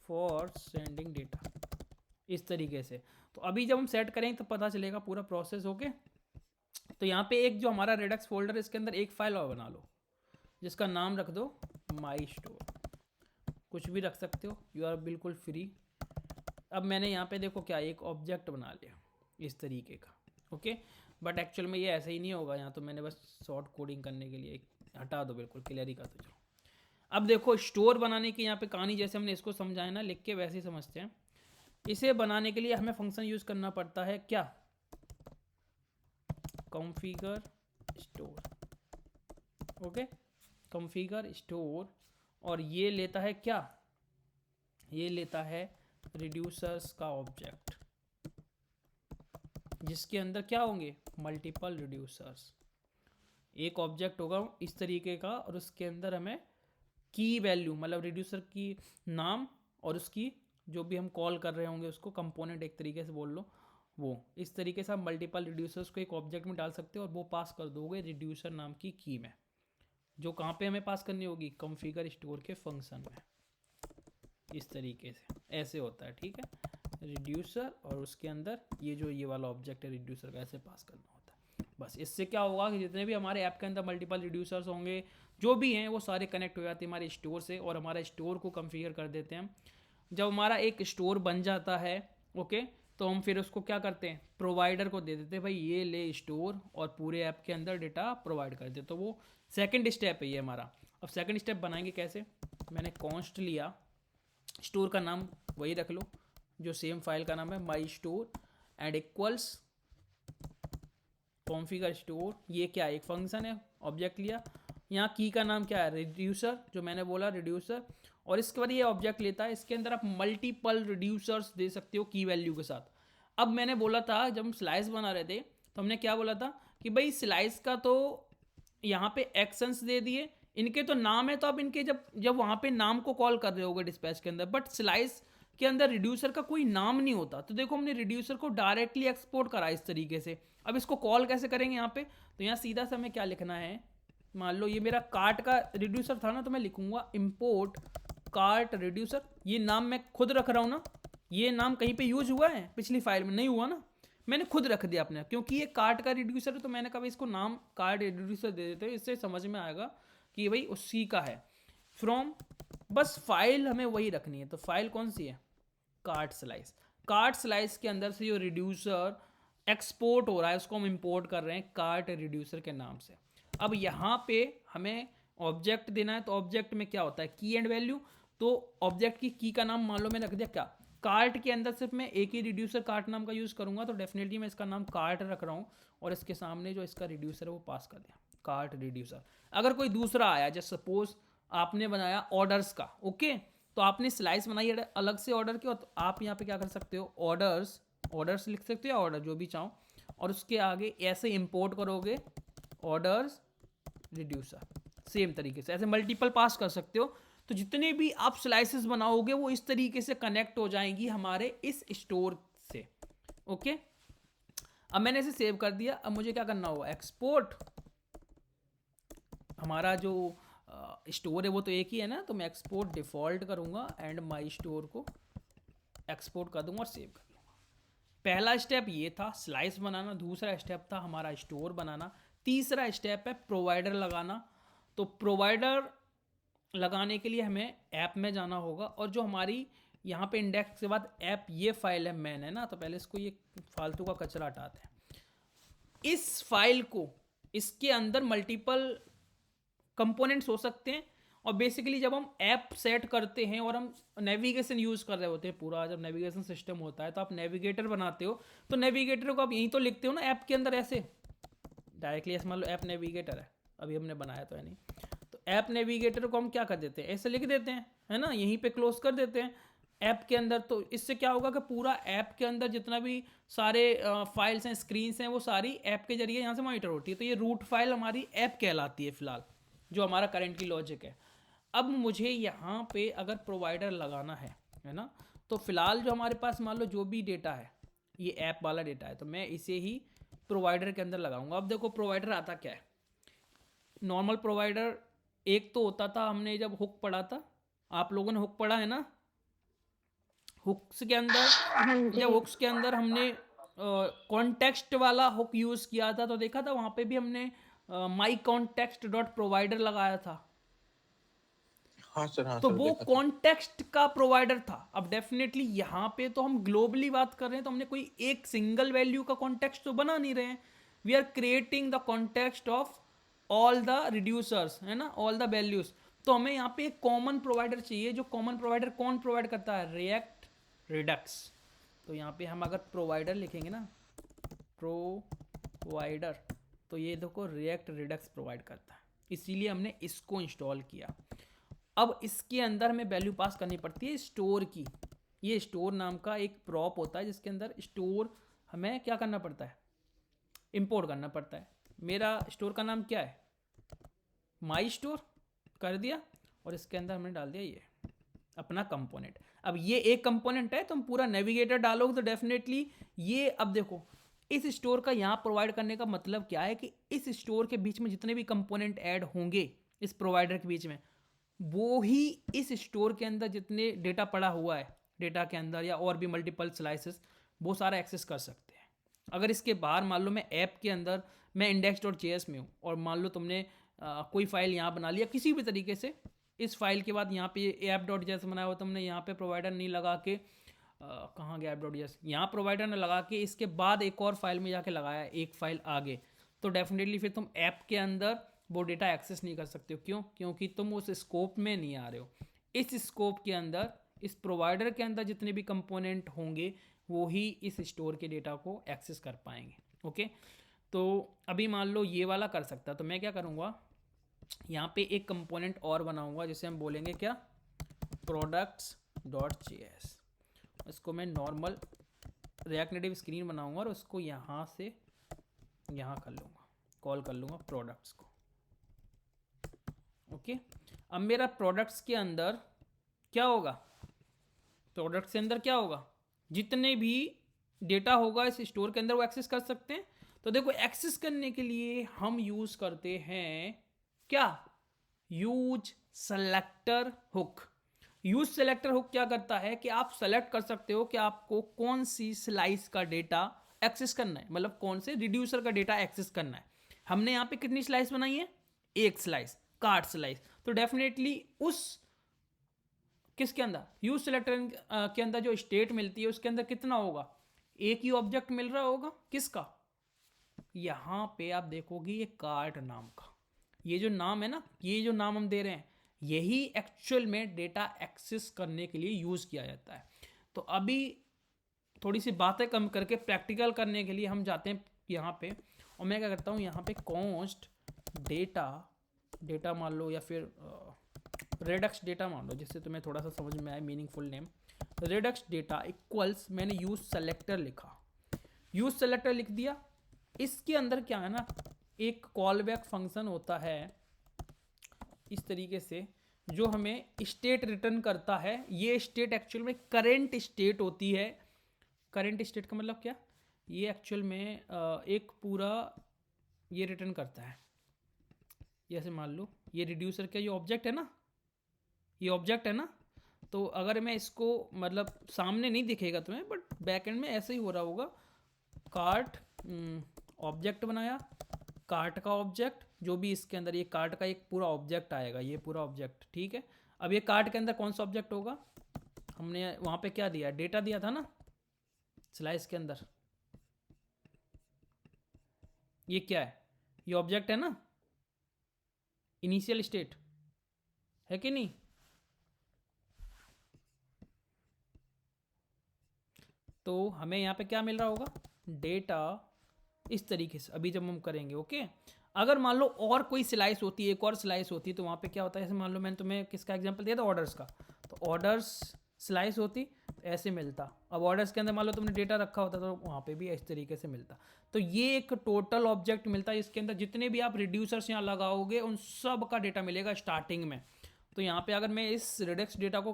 फॉर सेंडिंग डेटा, इस तरीके से। तो अभी जब हम सेट करें तो पता चलेगा पूरा प्रोसेस। ओके, तो यहाँ पे एक जो हमारा रेडक्स फोल्डर है इसके अंदर एक फाइल और बना लो जिसका नाम रख दो माई स्टोर, कुछ भी रख सकते हो, यू आर बिल्कुल फ्री। अब मैंने यहाँ पे देखो क्या एक ऑब्जेक्ट बना लिया इस तरीके का। ओके, बट एक्चुअल में ये ऐसा ही नहीं होगा, यहाँ तो मैंने बस शॉर्ट कोडिंग करने के लिए हटा दो, बिल्कुल क्लियर ही कर दो। चलो अब देखो स्टोर बनाने की यहाँ पे कहानी जैसे हमने इसको समझाया ना, लिख के वैसे ही समझते हैं। इसे बनाने के लिए हमें फंक्शन यूज करना पड़ता है क्या, configure store. Okay, configure store, और ये लेता है क्या, ये लेता है रिड्यूसर्स का ऑब्जेक्ट जिसके अंदर क्या होंगे, मल्टीपल रिड्यूसर्स। एक ऑब्जेक्ट होगा इस तरीके का और उसके अंदर हमें की वैल्यू मतलब रिड्यूसर की नाम और उसकी जो भी हम कॉल कर रहे होंगे उसको कंपोनेंट एक तरीके से बोल लो, वो इस तरीके से आप मल्टीपल रिड्यूसर्स को एक ऑब्जेक्ट में डाल सकते हो और वो पास कर दोगे रिड्यूसर नाम की की में, जो कहाँ पे हमें पास करनी होगी, कॉन्फ़िगर स्टोर के फंक्शन में। इस तरीके से ऐसे होता है, ठीक है, रिड्यूसर और उसके अंदर ये वाला ऑब्जेक्ट है रिड्यूसर का, ऐसे पास करना होता है। बस इससे क्या होगा कि जितने भी हमारे ऐप के अंदर मल्टीपल रिड्यूसर्स होंगे जो भी हैं वो सारे कनेक्ट हो जाते हैं हमारे स्टोर से, और हमारा स्टोर को कॉन्फ़िगर कर देते हैं। जब हमारा एक स्टोर बन जाता है ओके, तो हम फिर उसको क्या करते हैं, प्रोवाइडर को दे देते हैं, भाई ये ले स्टोर और पूरे ऐप के अंदर डेटा प्रोवाइड कर दे। तो वो सेकंड स्टेप है ये हमारा। अब सेकंड स्टेप बनाएंगे कैसे, मैंने कॉन्स्ट लिया, स्टोर का नाम वही रख लो जो सेम फाइल का नाम है माई store, and equals configure store, ये क्या है, एक फंक्शन है, ऑब्जेक्ट लिया। यहाँ की का नाम क्या है, रिड्यूसर, जो मैंने बोला रिड्यूसर, और इसके बाद ये ऑब्जेक्ट लेता है, इसके अंदर आप मल्टीपल रिड्यूसर्स दे सकते हो की वैल्यू के साथ। अब मैंने बोला था जब हम स्लाइस बना रहे थे तो हमने क्या बोला था कि भाई स्लाइस का तो यहाँ पे एक्शंस दे दिए, इनके तो नाम है, तो अब इनके जब वहाँ पे नाम को कॉल कर रहे होगे डिस्पैच के अंदर, बट स्लाइस के अंदर रिड्यूसर का कोई नाम नहीं होता। तो देखो हमने रिड्यूसर को डायरेक्टली एक्सपोर्ट करा इस तरीके से। अब इसको कॉल कैसे करेंगे यहाँ पे, तो यहाँ सीधा से हमें क्या लिखना है, मान लो ये मेरा कार्ट का रिड्यूसर था ना, तो मैं लिखूंगा इम्पोर्ट कार्ट रिड्यूसर। ये नाम मैं खुद रख रहा हूँ ना, ये नाम कहीं पे यूज हुआ है पिछली फाइल में, नहीं हुआ ना, मैंने खुद रख दिया अपने, क्योंकि ये कार्ट का रिड्यूसर है तो मैंने कहा इसको नाम कार्ट रिड्यूसर दे देते हैं, इससे समझ में आएगा कि भाई उसी का है। फ्रॉम, बस फाइल हमें वही रखनी है, तो फाइल कौन सी है, कार्ट स्लाइस। कार्ट स्लाइस के अंदर से जो रिड्यूसर एक्सपोर्ट हो रहा है उसको हम इंपोर्ट कर रहे हैं कार्ट रिड्यूसर के नाम से। अब यहाँ पे हमें ऑब्जेक्ट देना है, तो ऑब्जेक्ट में क्या होता है, की एंड वैल्यू। तो ऑब्जेक्ट की का नाम मान लो मैंने रख दिया क्या, कार्ट के अंदर सिर्फ मैं एक ही रिड्यूसर कार्ट नाम का यूज़ करूंगा, तो डेफिनेटली मैं इसका नाम कार्ट रख रहा हूँ, और इसके सामने जो इसका रिड्यूसर है वो पास कर दिया कार्ट रिड्यूसर। अगर कोई दूसरा आया, जैसे सपोज आपने बनाया ऑर्डर्स का, ओके, तो आपने स्लाइस बनाई अलग से ऑर्डर की, तो आप यहाँ पे क्या कर सकते हो, ऑर्डर्स लिख सकते हो, ऑर्डर जो भी चाहो, और उसके आगे ऐसे इंपोर्ट करोगे ऑर्डर्स रिड्यूसर, सेम तरीके से ऐसे मल्टीपल पास कर सकते हो। तो जितने भी आप स्लाइसेस बनाओगे वो इस तरीके से कनेक्ट हो जाएंगी हमारे इस स्टोर से, ओके। अब मैंने इसे सेव कर दिया, अब मुझे क्या करना होगा, एक्सपोर्ट, हमारा जो स्टोर है वो तो एक ही है ना, तो मैं एक्सपोर्ट डिफॉल्ट करूंगा एंड माई स्टोर को एक्सपोर्ट कर दूंगा और सेव कर लूंगा। पहला स्टेप ये था स्लाइस बनाना, दूसरा स्टेप था हमारा स्टोर बनाना, तीसरा स्टेप है प्रोवाइडर लगाना। तो प्रोवाइडर लगाने के लिए हमें ऐप में जाना होगा, और जो हमारी यहाँ पे इंडेक्स के बाद ऐप ये फाइल है मैन है ना, तो पहले इसको ये फालतू का कचरा हटाते हैं। इस फाइल को, इसके अंदर मल्टीपल कंपोनेंट्स हो सकते हैं, और बेसिकली जब हम ऐप सेट करते हैं और हम नेविगेशन यूज़ कर रहे होते हैं, पूरा जब नेविगेशन सिस्टम होता है तो आप नेविगेटर बनाते हो, तो नेविगेटर को आप यहीं तो लिखते हो ना ऐप के अंदर, ऐसे डायरेक्टली, ऐसे मान लो ऐप नेविगेटर है, अभी हमने बनाया तो है नहीं, तो ऐप नेविगेटर को हम क्या कर देते हैं, ऐसे लिख देते हैं, है ना, यहीं पे क्लोज कर देते हैं ऐप के अंदर। तो इससे क्या होगा कि पूरा ऐप के अंदर जितना भी सारे फाइल्स हैं, स्क्रीन्स हैं, वो सारी ऐप के जरिए यहाँ से मॉनिटर होती है। तो ये रूट फाइल हमारी ऐप कहलाती है फिलहाल, जो हमारा करेंटली लॉजिक है। अब मुझे यहाँ पे अगर प्रोवाइडर लगाना है ना, तो फिलहाल जो हमारे पास मान लो जो भी डेटा है ये ऐप वाला डेटा है, तो मैं इसे ही प्रोवाइडर के अंदर लगाऊंगा। अब देखो प्रोवाइडर आता क्या है, नॉर्मल प्रोवाइडर एक तो होता था, हमने जब हुक पढ़ा था, आप लोगों ने हुक पढ़ा है ना, हुक्स के अंदर, जब हुक्स के अंदर हमने कॉन्टेक्स्ट वाला हुक यूज़ किया था, तो देखा था वहाँ पे भी हमने माई कॉन्टेक्स्ट डॉट प्रोवाइडर लगाया था। हाँ सर, हाँ तो सर, वो देखा था। कॉन्टेक्स्ट का प्रोवाइडर था। अब डेफिनेटली यहाँ पे तो हम ग्लोबली बात कर रहे हैं, तो हमने कोई एक सिंगल वैल्यू का कॉन्टेक्स्ट तो बना नहीं रहे हैं, we are creating the context of all the reducers, है ना, ऑल द वैल्यूज। तो हमें यहाँ पे एक कॉमन प्रोवाइडर चाहिए, जो कॉमन प्रोवाइडर कौन प्रोवाइड करता है, रिएक्ट रिडक्स। तो यहाँ पे हम अगर प्रोवाइडर लिखेंगे ना, प्रोवाइडर, तो ये देखो रिएक्ट रिडक्स प्रोवाइड करता है, इसीलिए हमने इसको इंस्टॉल किया। अब इसके अंदर हमें वैल्यू पास करनी पड़ती है स्टोर की। ये स्टोर नाम का एक प्रॉप होता है जिसके अंदर स्टोर हमें क्या करना पड़ता है, इंपोर्ट करना पड़ता है। मेरा स्टोर का नाम क्या है, माई स्टोर कर दिया, और इसके अंदर हमने डाल दिया ये अपना कंपोनेंट। अब ये एक कंपोनेंट है, तुम पूरा नेविगेटर डालोगे तो डेफिनेटली ये, अब देखो इस स्टोर का यहाँ प्रोवाइड करने का मतलब क्या है कि इस स्टोर के बीच में जितने भी कंपोनेंट ऐड होंगे इस प्रोवाइडर के बीच में, वो ही इस स्टोर के अंदर जितने डेटा पड़ा हुआ है डेटा के अंदर या और भी मल्टीपल स्लाइसेस, वो सारा एक्सेस कर सकते हैं। अगर इसके बाहर मान लो मैं ऐप के अंदर मैं index.js में हूँ और मान लो तुमने कोई फाइल यहाँ बना लिया किसी भी तरीके से, इस फाइल के बाद यहाँ पे app.js बनाया हो तुमने, यहाँ पे प्रोवाइडर नहीं लगा के कहाँ गया app.js, यहाँ प्रोवाइडर ने लगा के इसके बाद एक और फाइल में जाके लगाया एक फाइल आगे, तो डेफिनेटली फिर तुम ऐप के अंदर वो डेटा एक्सेस नहीं कर सकते हो। क्यों? क्योंकि तुम उस स्कोप में नहीं आ रहे हो। इस स्कोप के अंदर इस प्रोवाइडर के अंदर जितने भी कंपोनेंट होंगे वो ही इस स्टोर के डेटा को एक्सेस कर पाएंगे। ओके, तो अभी मान लो ये वाला कर सकता, तो मैं क्या करूँगा, यहाँ पे एक कंपोनेंट और बनाऊँगा जिसे हम बोलेंगे क्या, products.js। इसको मैं नॉर्मल रिएक्ट नेटिव स्क्रीन बनाऊँगा और उसको यहाँ से यहाँ कर लूँगा, कॉल कर लूँगा प्रोडक्ट्स को। ओके, अब मेरा प्रोडक्ट्स के अंदर क्या होगा, प्रोडक्ट्स के अंदर क्या होगा, जितने भी डेटा होगा इस स्टोर के अंदर वो एक्सेस कर सकते हैं। तो देखो एक्सेस करने के लिए हम यूज करते हैं क्या, use selector hook. Use selector hook क्या करता है कि आप सेलेक्ट कर सकते हो कि आपको कौन सी स्लाइस का डेटा एक्सेस करना है, मतलब कौन से रिड्यूसर का डेटा एक्सेस करना है। हमने यहाँ पे कितनी स्लाइस बनाई है, एक स्लाइस, कार्ड स्लाइस, तो डेफिनेटली उस किसके अंदर, यूज सेलेक्टर के अंदर जो स्टेट मिलती है उसके अंदर कितना होगा, एक ही ऑब्जेक्ट मिल रहा होगा, किसका, यहाँ पे आप देखोगे ये कार्ड नाम का, ये जो नाम है ना, ये जो नाम हम दे रहे हैं यही एक्चुअल में डेटा एक्सेस करने के लिए यूज किया जाता है। तो अभी थोड़ी सी बातें कम करके प्रैक्टिकल करने के लिए हम जाते हैं यहाँ पे, और मैं क्या करता हूँ यहाँ पे कॉन्स्ट डेटा मान लो या फिर रेडक्स डेटा मान लो, जिससे तुम्हें थोड़ा सा समझ में आए meaningful name. Redux data equals, मैंने यूज सेलेक्टर लिखा, यूज सेलेक्टर लिख दिया। इसके अंदर क्या है ना, एक कॉल बैक फंक्शन होता है इस तरीके से जो हमें स्टेट रिटर्न करता है। ये स्टेट एक्चुअल में करेंट स्टेट होती है। करेंट स्टेट का मतलब क्या, ये एक्चुअल में एक पूरा ये रिटर्न करता है। जैसे मान लो ये रिड्यूसर का ये ऑब्जेक्ट है ना, ये ऑब्जेक्ट है ना, तो अगर मैं इसको मतलब सामने नहीं दिखेगा तुम्हें, बट बैकएंड में ऐसे ही हो रहा होगा, कार्ट ऑब्जेक्ट बनाया, कार्ट का ऑब्जेक्ट जो भी इसके अंदर, ये कार्ट का एक पूरा ऑब्जेक्ट आएगा, ये पूरा ऑब्जेक्ट, ठीक है। अब ये कार्ट के अंदर कौन सा ऑब्जेक्ट होगा, हमने वहाँ पे क्या दिया, डेटा दिया था ना स्लाइस के अंदर, ये क्या है, ये ऑब्जेक्ट है ना, इनिशियल स्टेट है कि नहीं। तो हमें यहाँ पे क्या मिल रहा होगा, डेटा इस तरीके से। अभी जब हम करेंगे ओके, अगर मान लो और कोई स्लाइस होती है, एक और स्लाइस होती है, तो वहाँ पे क्या होता है, जैसे मान लो मैंने तुम्हें किसका एग्जांपल दिया था, ऑर्डर्स का, तो ऑर्डर्स स्लाइस होती ऐसे मिलता। अब ऑर्डर्स के अंदर मान लो तुमने डेटा रखा होता तो वहाँ पे भी इस तरीके से मिलता। तो ये एक टोटल ऑब्जेक्ट मिलता है, इसके अंदर जितने भी आप रिड्यूसर्स यहाँ लगाओगे उन सब का डेटा मिलेगा स्टार्टिंग में। तो यहाँ पे अगर मैं इस रेडक्स डेटा को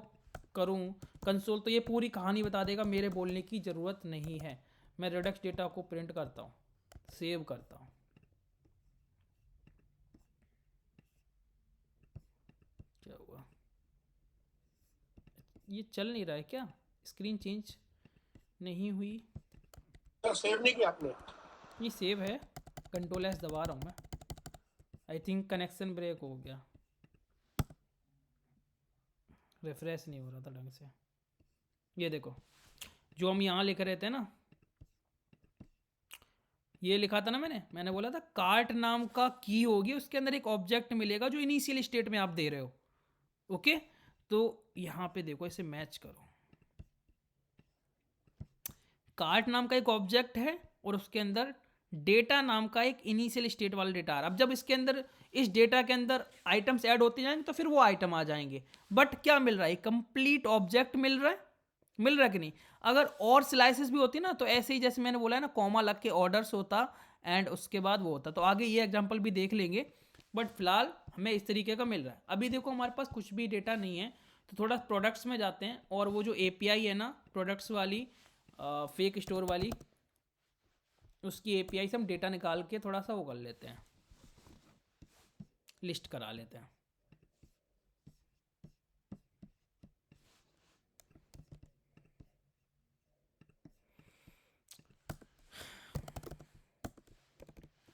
करूँ कंसोल, तो ये पूरी कहानी बता देगा, मेरे बोलने की ज़रूरत नहीं है। मैं रेडक्स डेटा को प्रिंट करता हूँ, सेव करता हूँ, क्या हुआ, ये चल नहीं रहा है क्या, स्क्रीन चेंज नहीं हुई, तो सेव नहीं किया आपने, ये सेव है, कंट्रोल एस दबा रहा हूँ मैं, आई थिंक कनेक्शन ब्रेक हो गया, रिफ्रेश नहीं हो रहा था ढंग से। ये देखो जो हम यहाँ लिख रहे थे ना, ये लिखा था ना मैंने बोला था कार्ट नाम का की होगी, उसके अंदर एक ऑब्जेक्ट मिलेगा जो इनिशियल स्टेट में आप दे रहे हो। ओके, तो यहाँ पे देखो, इसे मैच करो, कार्ट नाम का एक ऑब्जेक्ट है और उसके अंदर डेटा नाम का एक इनिशियल स्टेट वाला डेटा आ रहा है। अब जब इसके अंदर इस डेटा के अंदर आइटम्स ऐड होते जाएंगे तो फिर वो आइटम आ जाएंगे, बट क्या मिल रहा है, कंप्लीट ऑब्जेक्ट मिल रहा है कि नहीं। अगर और स्लाइसेस भी होती ना तो ऐसे ही जैसे मैंने बोला है ना, कॉमा लग के ऑर्डर्स होता एंड उसके बाद वो होता, तो आगे ये एग्जांपल भी देख लेंगे, बट फिलहाल हमें इस तरीके का मिल रहा है। अभी देखो हमारे पास कुछ भी डेटा नहीं है, तो थोड़ा प्रोडक्ट्स में जाते हैं और वो जो एपीआई है ना प्रोडक्ट्स वाली फेक स्टोर वाली, उसकी एपीआई से हम डेटा निकाल के थोड़ा सा वो कर लेते हैं, लिस्ट करा लेते हैं।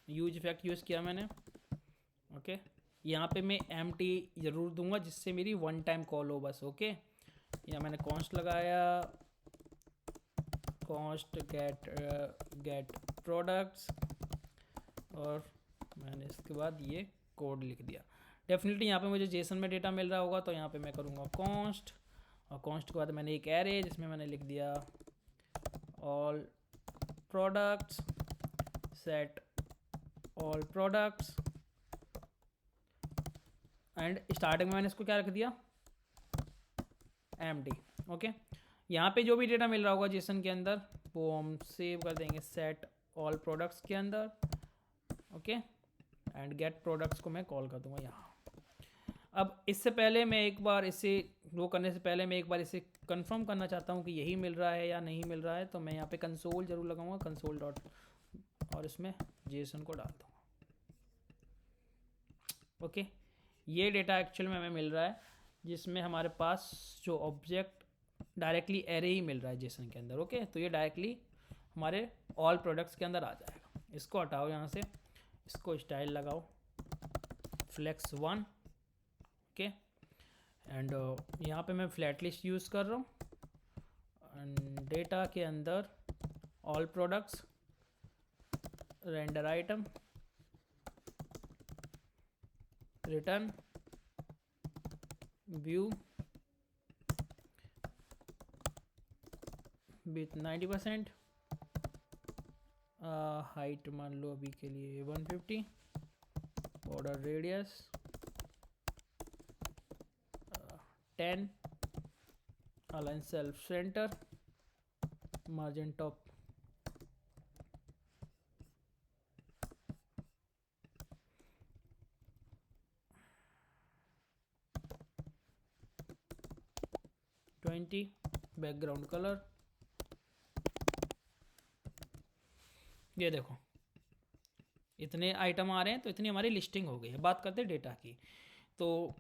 यूज इफेक्ट यूज़ किया मैंने। ओके, यहाँ पे मैं एम्प्टी ज़रूर दूंगा जिससे मेरी वन टाइम कॉल हो बस। ओके, यहाँ मैंने कॉन्स्ट लगाया, कॉन्स्ट गेट प्रोडक्ट्स, और मैंने इसके बाद ये कोड लिख दिया। डेफिनेटली यहाँ पे मुझे जेसन में डेटा मिल रहा होगा, तो यहाँ पे मैं करूँगा कॉन्स्ट, और कॉन्स्ट के बाद मैंने एक एरे जिसमें मैंने लिख दिया all products, set all products, and starting में मैंने इसको क्या रख दिया, एम्प्टी। ओके, यहाँ पे जो भी डेटा मिल रहा होगा जेसन के अंदर वो हम सेव कर देंगे सेट ऑल प्रोडक्ट्स के अंदर। ओके, एंड गेट प्रोडक्ट्स को मैं कॉल कर दूंगा यहाँ। अब इससे पहले मैं एक बार इसे वो करने से पहले मैं एक बार इसे कंफर्म करना चाहता हूँ कि यही मिल रहा है या नहीं मिल रहा है, तो मैं यहाँ पे कंसोल जरूर लगाऊंगा, कंसोल डॉट, और इसमें जेसन को डाल दूँगा। ओके, ये डेटा एक्चुअल में हमें मिल रहा है जिसमें हमारे पास जो ऑब्जेक्ट डायरेक्टली एरे ही मिल रहा है जेसन के अंदर। ओके, तो ये डायरेक्टली हमारे ऑल प्रोडक्ट्स के अंदर आ जाएगा। इसको हटाओ यहाँ से, इसको स्टाइल लगाओ फ्लेक्स 1। ओके, एंड यहाँ पे मैं फ्लैट लिस्ट यूज़ कर रहा हूँ, एंड डेटा के अंदर all products, render item, return, view with 90%, height मान लो अभी के लिए 150, border radius 10, align self centre, margin top 20, background colour. ये देखो इतने आइटम आ रहे हैं, तो इतनी हमारी लिस्टिंग हो गई है। बात करते हैं डेटा की। तो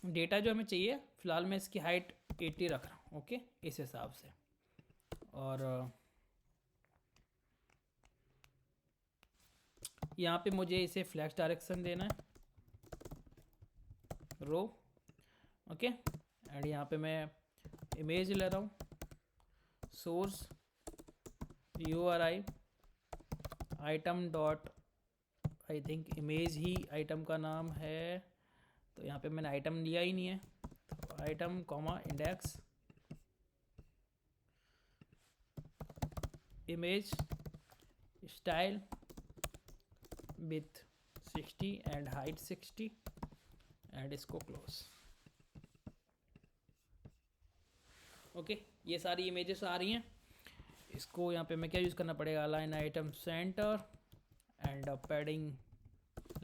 डेटा जो हमें चाहिए, फिलहाल मैं इसकी हाइट 80 रख रहा हूँ। ओके, इस हिसाब से, और यहाँ पे मुझे इसे फ्लैक्स डायरेक्शन देना है, रो। ओके, एंड यहाँ पे मैं इमेज ले रहा हूँ, source URI item dot, I think image he item का नाम है, तो यहाँ पे मैंने आइटम लिया ही नहीं है, तो item comma index image style with 60 and height 60, and इसको क्लोज। ओके, ये सारी इमेजेस आ रही हैं। इसको यहाँ पे मैं क्या यूज़ करना पड़ेगा, align item centre, and padding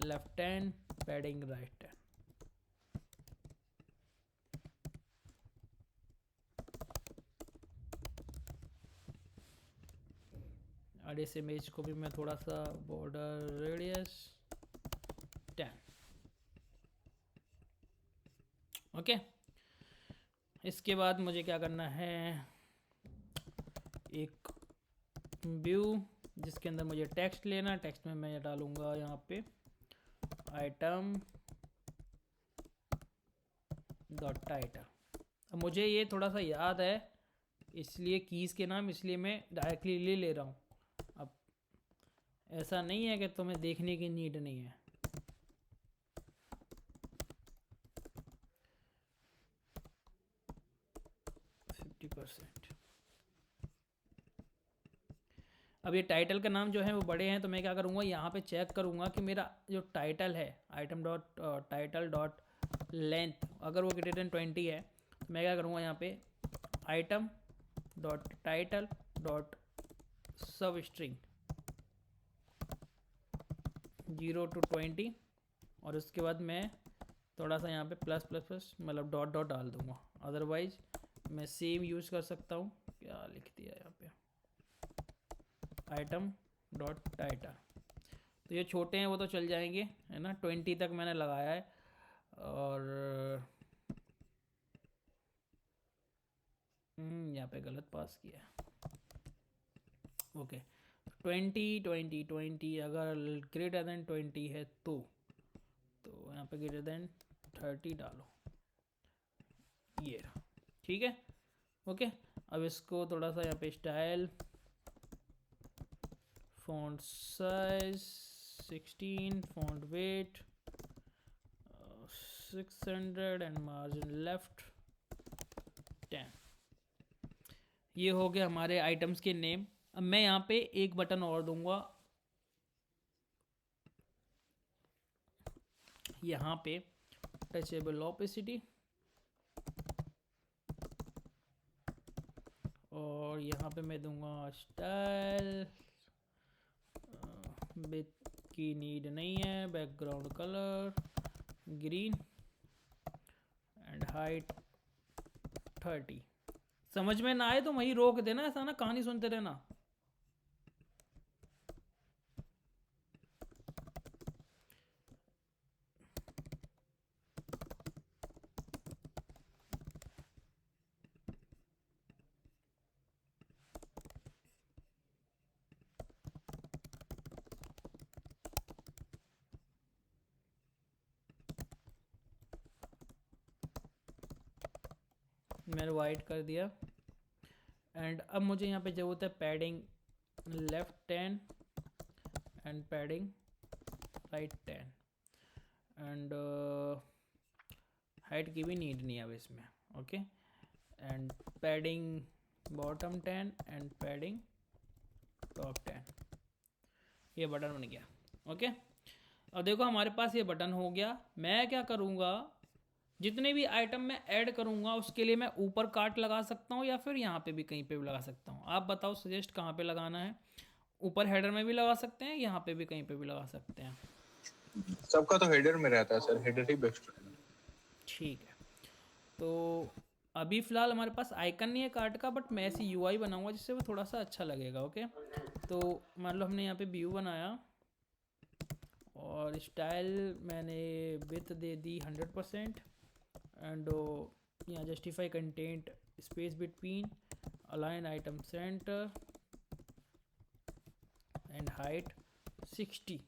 left 10, padding right 10। और इस इमेज को भी मैं थोड़ा सा बॉर्डर रेडियस 10। ओके, इसके बाद मुझे क्या करना है, एक व्यू जिसके अंदर मुझे टेक्स्ट लेना। टेक्स्ट में मैं डालूंगा यहाँ पे आइटम डॉट टाइटल। अब मुझे ये थोड़ा सा याद है, इसलिए कीज़ के नाम इसलिए मैं डायरेक्टली ले रहा हूँ। अब ऐसा नहीं है कि तुम्हें देखने की नीड नहीं है। अब ये टाइटल का नाम जो है वो बड़े हैं, तो मैं क्या करूँगा, यहाँ पे चेक करूँगा कि मेरा जो टाइटल है item dot title dot length, अगर वो ग्रेटर देन 20 है, तो मैं क्या करूँगा, यहाँ पे आइटम डॉट टाइटल डॉट सब स्ट्रिंग 0 to 20, और उसके बाद मैं थोड़ा सा यहाँ पे प्लस प्लस प्लस मतलब डॉट डॉट डाल दूँगा, अदरवाइज मैं सेम यूज़ कर सकता हूँ। क्या लिख दिया यहाँ पे, आइटम डॉट टाइटल। तो ये छोटे हैं वो तो चल जाएंगे, है ना। 20 तक मैंने लगाया है, और यहाँ पे गलत पास किया है। ओके, 20 अगर ग्रेटर देन 20 है तो यहाँ पे ग्रेटर देन 30 डालो, ये रहा, ठीक है। ओके, अब इसको थोड़ा सा यहाँ पे style, font size 16, font weight 600 and margin left 10। ये हो गया हमारे आइटम्स के नेम। अब मैं यहाँ पे एक बटन और दूंगा, यहाँ पे टचेबल ओपेसिटी, और यहाँ पे मैं दूंगा स्टाइल, विथ की नीड नहीं है, background colour green and height 30। समझ में ना आए तो वहीं रोक देना, ऐसा ना कहानी सुनते रहना। मैंने वाइट कर दिया, एंड अब मुझे यहाँ पे ज़रूरत है padding left 10 and padding right 10, and height की भी नीड नहीं है अब इसमें। Okay, and padding bottom 10 and padding top 10। ये बटन बन गया। ओके, अब देखो हमारे पास ये बटन हो गया। मैं क्या करूँगा, जितने भी आइटम मैं ऐड करूँगा उसके लिए मैं ऊपर कार्ट लगा सकता हूँ या फिर यहाँ पे भी कहीं पे भी लगा सकता हूँ। आप बताओ सजेस्ट कहाँ पे लगाना है। ऊपर हेडर में भी लगा सकते हैं, यहाँ पे भी कहीं पे भी लगा सकते हैं। सबका तो हेडर में रहता है सर, हेडर ही बेस्ट है। ठीक है, तो अभी फ़िलहाल हमारे पास आइकन नहीं है कार्ट का, बट मैं ऐसी यूआई बनाऊंगा जिससे वो थोड़ा सा अच्छा लगेगा। ओके, तो मान लो हमने यहाँ पे व्यू बनाया, और स्टाइल मैंने विथ दे दी 100%, एंड यहाँ justify content space between, align item centre and height 60।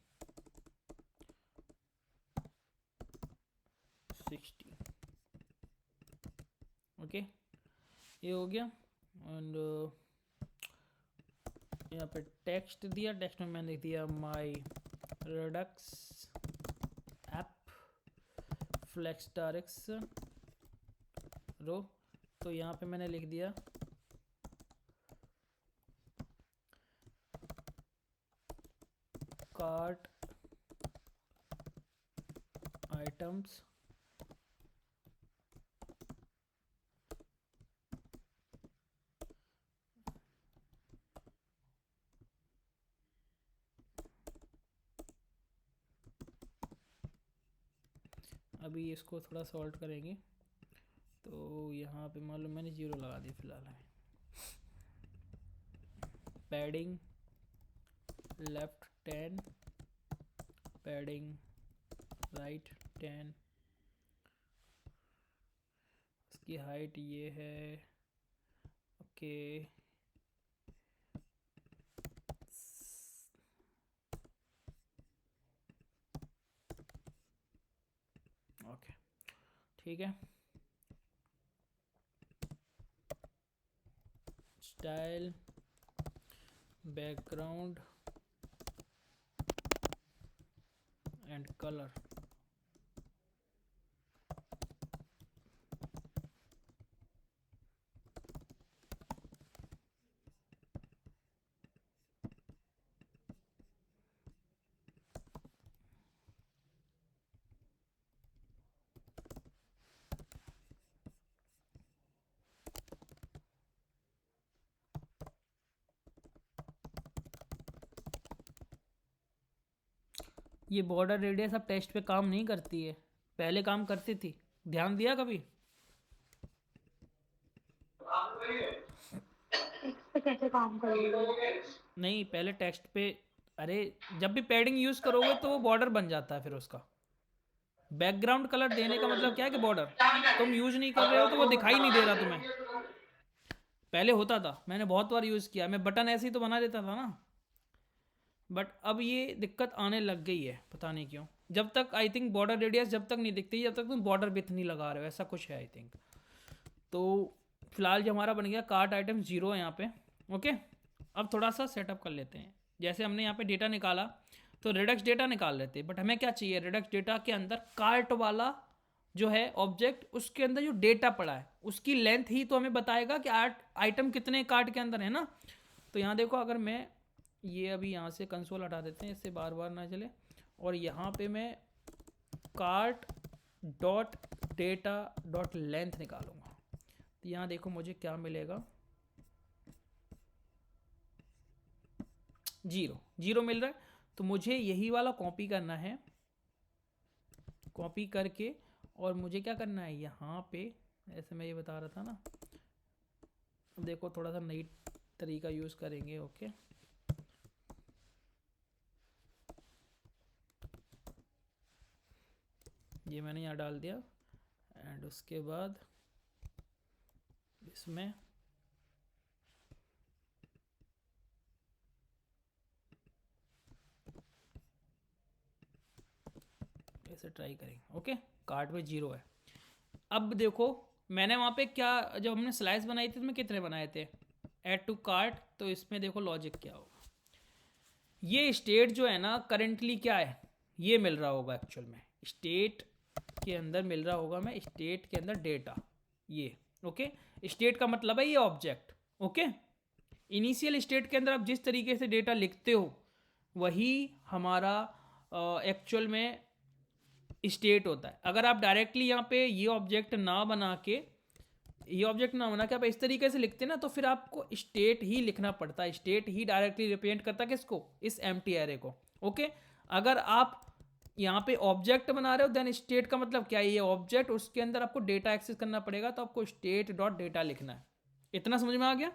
Okay, ये हो गया। एंड यहाँ पे टेक्स्ट दिया, टेक्स्ट में मैंने दिया माई रेडक्स ऐप फ्लेक्सटारिक्स रो। तो यहाँ पे मैंने लिख दिया कार्ट आइटम्स अभी इसको थोड़ा सॉल्ट करेंगे। तो यहाँ पे मान लो मैंने 0 लगा दी फिलहाल है। पैडिंग लेफ्ट 10, पैडिंग राइट 10, इसकी हाइट ये है। ओके, ओके, ठीक है। स्टाइल बैकग्राउंड एंड कलर, ये बॉर्डर रेडियस अब टेक्स्ट पे काम नहीं करती है। पहले काम करती थी, ध्यान दिया कभी? इस पे कैसे काम करोगे? नहीं, पहले टेक्स्ट पे, अरे जब भी पैडिंग यूज करोगे तो वो बॉर्डर बन जाता है फिर उसका। बैकग्राउंड कलर देने का मतलब क्या है कि बॉर्डर तुम यूज नहीं कर रहे हो तो वो दिखाई नहीं दे रहा तुम्हें। पहले होता था, मैंने बहुत बार यूज किया, मैं बटन ऐसे ही तो बना देता था ना, बट अब ये दिक्कत आने लग गई है, पता नहीं क्यों। जब तक आई थिंक बॉर्डर रेडियस जब तक नहीं दिखती, जब तक तुम बॉर्डर विथ नहीं लगा रहे हो, ऐसा कुछ है आई थिंक। तो फिलहाल जो हमारा बन गया कार्ट आइटम 0 है यहाँ पे। ओके, अब थोड़ा सा सेटअप कर लेते हैं। जैसे हमने यहाँ पे डेटा निकाला तो रिडक्स डेटा निकाल लेते हैं, बट हमें क्या चाहिए, रिडक्स डेटा के अंदर कार्ट वाला जो है ऑब्जेक्ट, उसके अंदर जो डेटा पड़ा है उसकी लेंथ ही तो हमें बताएगा कि आइटम कितने कार्ट के अंदर है ना। तो यहाँ देखो, अगर मैं ये अभी यहाँ से कंसोल हटा देते हैं, इससे बार बार ना चले, और यहाँ पे मैं cart dot data dot length निकालूंगा, तो यहाँ देखो मुझे क्या मिलेगा, 0 मिल रहा है। तो मुझे यही वाला कॉपी करना है, कॉपी करके, और मुझे क्या करना है यहाँ पे, ऐसे मैं ये बता रहा था ना, देखो थोड़ा सा नई तरीका यूज़ करेंगे। ओके, ये मैंने यहाँ डाल दिया, एंड उसके बाद इसमें ऐसे ट्राई करेंगे। ओके, कार्ट में 0 है। अब देखो मैंने वहाँ पे क्या, जब हमने स्लाइस बनाई थी तो मैं कितने बनाए थे, ऐड टू कार्ट, तो इसमें देखो लॉजिक क्या होगा। ये स्टेट जो है ना करंटली क्या है, ये मिल रहा होगा एक्चुअल में, स्टेट के अंदर मिल रहा होगा, मैं स्टेट के अंदर डेटा, ये ओके। स्टेट का मतलब है ये ऑब्जेक्ट। ओके, इनिशियल स्टेट के अंदर आप जिस तरीके से डेटा लिखते हो वही हमारा एक्चुअल में स्टेट होता है। अगर आप डायरेक्टली यहाँ पे ये ऑब्जेक्ट ना बना के आप इस तरीके से लिखते ना, तो फिर आपको स्टेट ही लिखना पड़ता है। स्टेट ही डायरेक्टली रिप्रेजेंट करता है किसको, इस एम्प्टी एरे को। ओके, अगर आप यहाँ पे ऑब्जेक्ट बना रहे हो देन स्टेट का मतलब क्या है, ये ऑब्जेक्ट, उसके अंदर आपको डेटा एक्सेस करना पड़ेगा, तो आपको स्टेट डॉट डेटा लिखना है। इतना समझ में आ गया?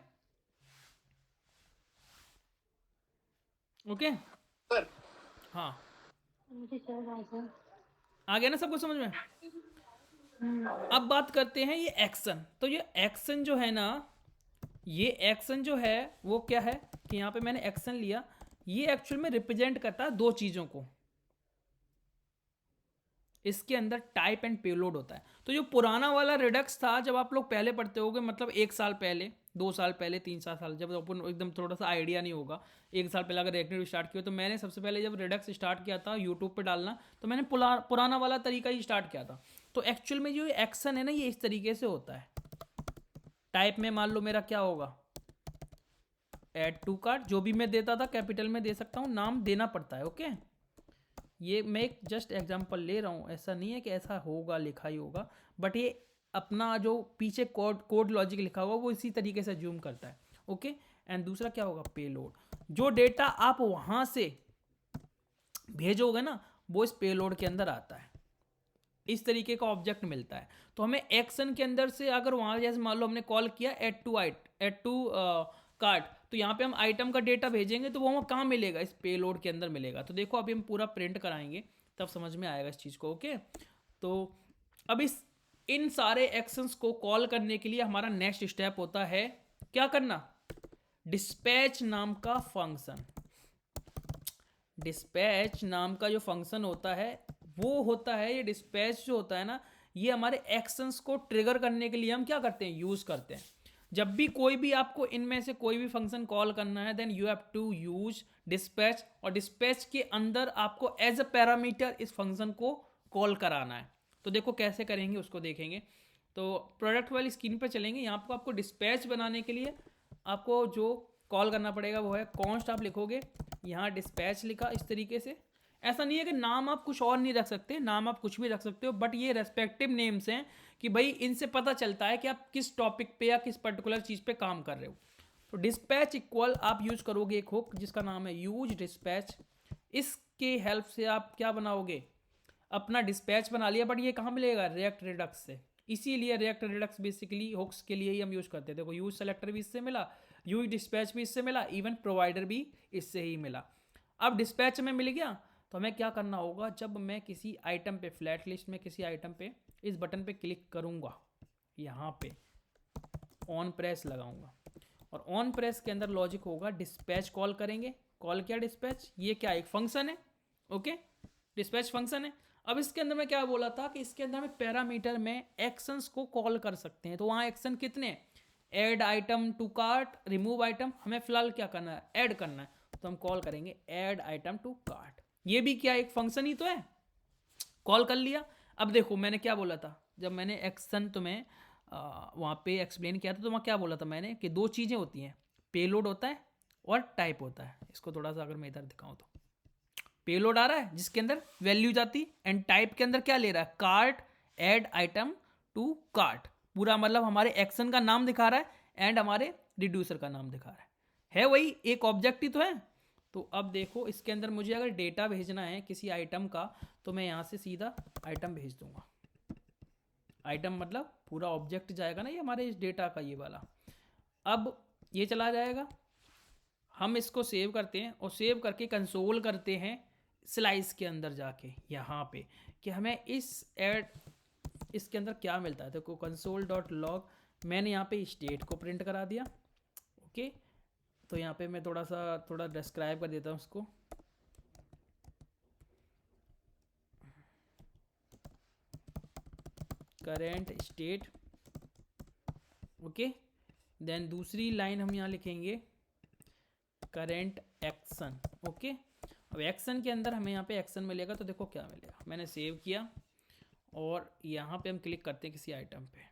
ओके, सर हाँ मुझे सर ऐसा आ गया ना सबको समझ में? अब बात करते हैं ये एक्शन। तो ये एक्शन जो है ना, ये एक्शन जो है वो क्या है कि यहाँ पे मैंने एक्शन लिया, ये एक्चुअल में रिप्रेजेंट करता है दो चीजों को। इसके अंदर टाइप एंड पेलोड होता है। तो जो पुराना वाला रिडक्स था, जब आप लोग पहले पढ़ते होगे, मतलब 1 साल पहले, 2 साल पहले, 3 साल, जब अपन एकदम थोड़ा सा आइडिया नहीं होगा, 1 साल पहले अगर रिएक्टिव स्टार्ट किया, तो मैंने सबसे पहले जब रिडक्स स्टार्ट किया था यूट्यूब पे डालना, तो मैंने पुराना वाला तरीका ही स्टार्ट किया था। तो एक्चुअल में जो एक्शन है ना, ये इस तरीके से होता है। टाइप में मान लो मेरा क्या होगा, ऐड टू कार्ट, जो भी मैं देता था कैपिटल में दे सकता हूँ, नाम देना पड़ता है। ओके, ये मैं एक जस्ट एग्जांपल ले रहा हूँ, ऐसा नहीं है कि ऐसा होगा लिखा ही होगा, बट ये अपना जो पीछे कोड लॉजिक लिखा हुआ वो इसी तरीके से जूम करता है। ओके, एंड दूसरा क्या होगा, पेलोड। जो डेटा आप वहां से भेजोगे ना, वो इस पेलोड के अंदर आता है, इस तरीके का ऑब्जेक्ट मिलता है। तो हमें एक्शन के अंदर से अगर वहां, जैसे मान लो हमने कॉल किया ऐड टू कार्ट, तो यहाँ पे हम आइटम का डेटा भेजेंगे, तो वो हमें कहाँ मिलेगा, इस पेलोड के अंदर मिलेगा। तो देखो अभी हम पूरा प्रिंट कराएंगे तब समझ में आएगा इस चीज़ को। ओके, तो अब इन सारे एक्शंस को कॉल करने के लिए हमारा नेक्स्ट स्टेप होता है क्या करना, डिस्पैच नाम का फंक्शन। डिस्पैच नाम का जो फंक्शन होता है वो होता है, ये डिस्पैच जो होता है ना, ये हमारे एक्शंस को ट्रिगर करने के लिए हम क्या करते हैं, यूज करते हैं। जब भी कोई भी आपको इनमें से कोई भी फंक्शन कॉल करना है, then you have to use dispatch, और डिस्पैच के अंदर आपको एज अ पैरामीटर इस फंक्शन को कॉल कराना है। तो देखो कैसे करेंगे उसको देखेंगे। तो प्रोडक्ट वाली स्क्रीन पे चलेंगे, यहाँ पर आपको डिस्पैच बनाने के लिए आपको जो कॉल करना पड़ेगा वो है कॉन्स्ट। आप लिखोगे यहाँ डिस्पैच लिखा इस तरीके से। ऐसा नहीं है कि नाम आप कुछ और नहीं रख सकते, नाम आप कुछ भी रख सकते हो, बट ये रेस्पेक्टिव नेम्स हैं कि भाई इनसे पता चलता है कि आप किस टॉपिक पे या किस पर्टिकुलर चीज़ पे काम कर रहे हो। तो डिस्पैच इक्वल आप यूज करोगे एक हुक जिसका नाम है यूज डिस्पैच। इसके हेल्प से आप क्या बनाओगे, अपना डिस्पैच बना लिया, बट ये कहाँ मिलेगा? रिएक्ट रिडक्स से। इसीलिए रिएक्ट रिडक्स बेसिकली हुक्स के लिए ही हम यूज करते थे। देखो यूज सेलेक्टर भी इससे मिला, यूज डिस्पैच भी इससे मिला, इवन प्रोवाइडर भी इससे ही मिला। अब डिस्पैच में मिल गया तो हमें क्या करना होगा? जब मैं किसी आइटम पे, फ्लैट लिस्ट में किसी आइटम पे इस बटन पे क्लिक करूंगा, यहाँ पे ऑन प्रेस लगाऊंगा, और ऑन प्रेस के अंदर लॉजिक होगा डिस्पैच कॉल करेंगे। कॉल क्या? डिस्पैच। ये क्या? एक फंक्शन है। ओके, डिस्पैच फंक्शन है। अब इसके अंदर मैं क्या बोला था कि इसके अंदर हमें पैरामीटर में एक्शंस को कॉल कर सकते हैं। तो वहाँ एक्शन कितने? Add item to cart, remove item. हमें फिलहाल क्या करना है? ऐड करना है, तो हम कॉल करेंगे ऐड आइटम टू कार्ट। ये भी क्या? एक फंक्शन ही तो है। कॉल कर लिया। अब देखो मैंने क्या बोला था, जब मैंने एक्शन तुम्हें वहाँ पे एक्सप्लेन किया था, तो वहाँ क्या बोला था मैंने कि दो चीज़ें होती हैं, पेलोड होता है और टाइप होता है। इसको थोड़ा सा अगर मैं इधर दिखाऊँ तो पेलोड आ रहा है जिसके अंदर वैल्यू जाती, एंड टाइप के अंदर क्या ले रहा है? Cart, add item to cart. पूरा मतलब हमारे एक्शन का नाम दिखा रहा है एंड हमारे रिड्यूसर का नाम दिखा रहा है वही एक ऑब्जेक्ट ही तो है। तो अब देखो इसके अंदर मुझे अगर डेटा भेजना है किसी आइटम का, तो मैं यहाँ से सीधा आइटम भेज दूंगा। आइटम मतलब पूरा ऑब्जेक्ट जाएगा ना ये हमारे इस डेटा का, ये वाला। अब ये चला जाएगा, हम इसको सेव करते हैं और सेव करके कंसोल करते हैं स्लाइस के अंदर जाके यहाँ पे कि हमें इसके अंदर क्या मिलता है। देखो कंसोल डॉट लॉग, मैंने यहाँ पे स्टेट को प्रिंट करा दिया। ओके, तो यहाँ पे मैं थोड़ा डिस्क्राइब कर देता हूँ उसको। Current state. ओके, देन दूसरी लाइन हम यहाँ लिखेंगे करेंट एक्शन। ओके, अब एक्शन के अंदर हमें यहाँ पे एक्शन मिलेगा, तो देखो क्या मिलेगा। मैंने सेव किया और यहाँ पे हम क्लिक करते हैं किसी आइटम पे।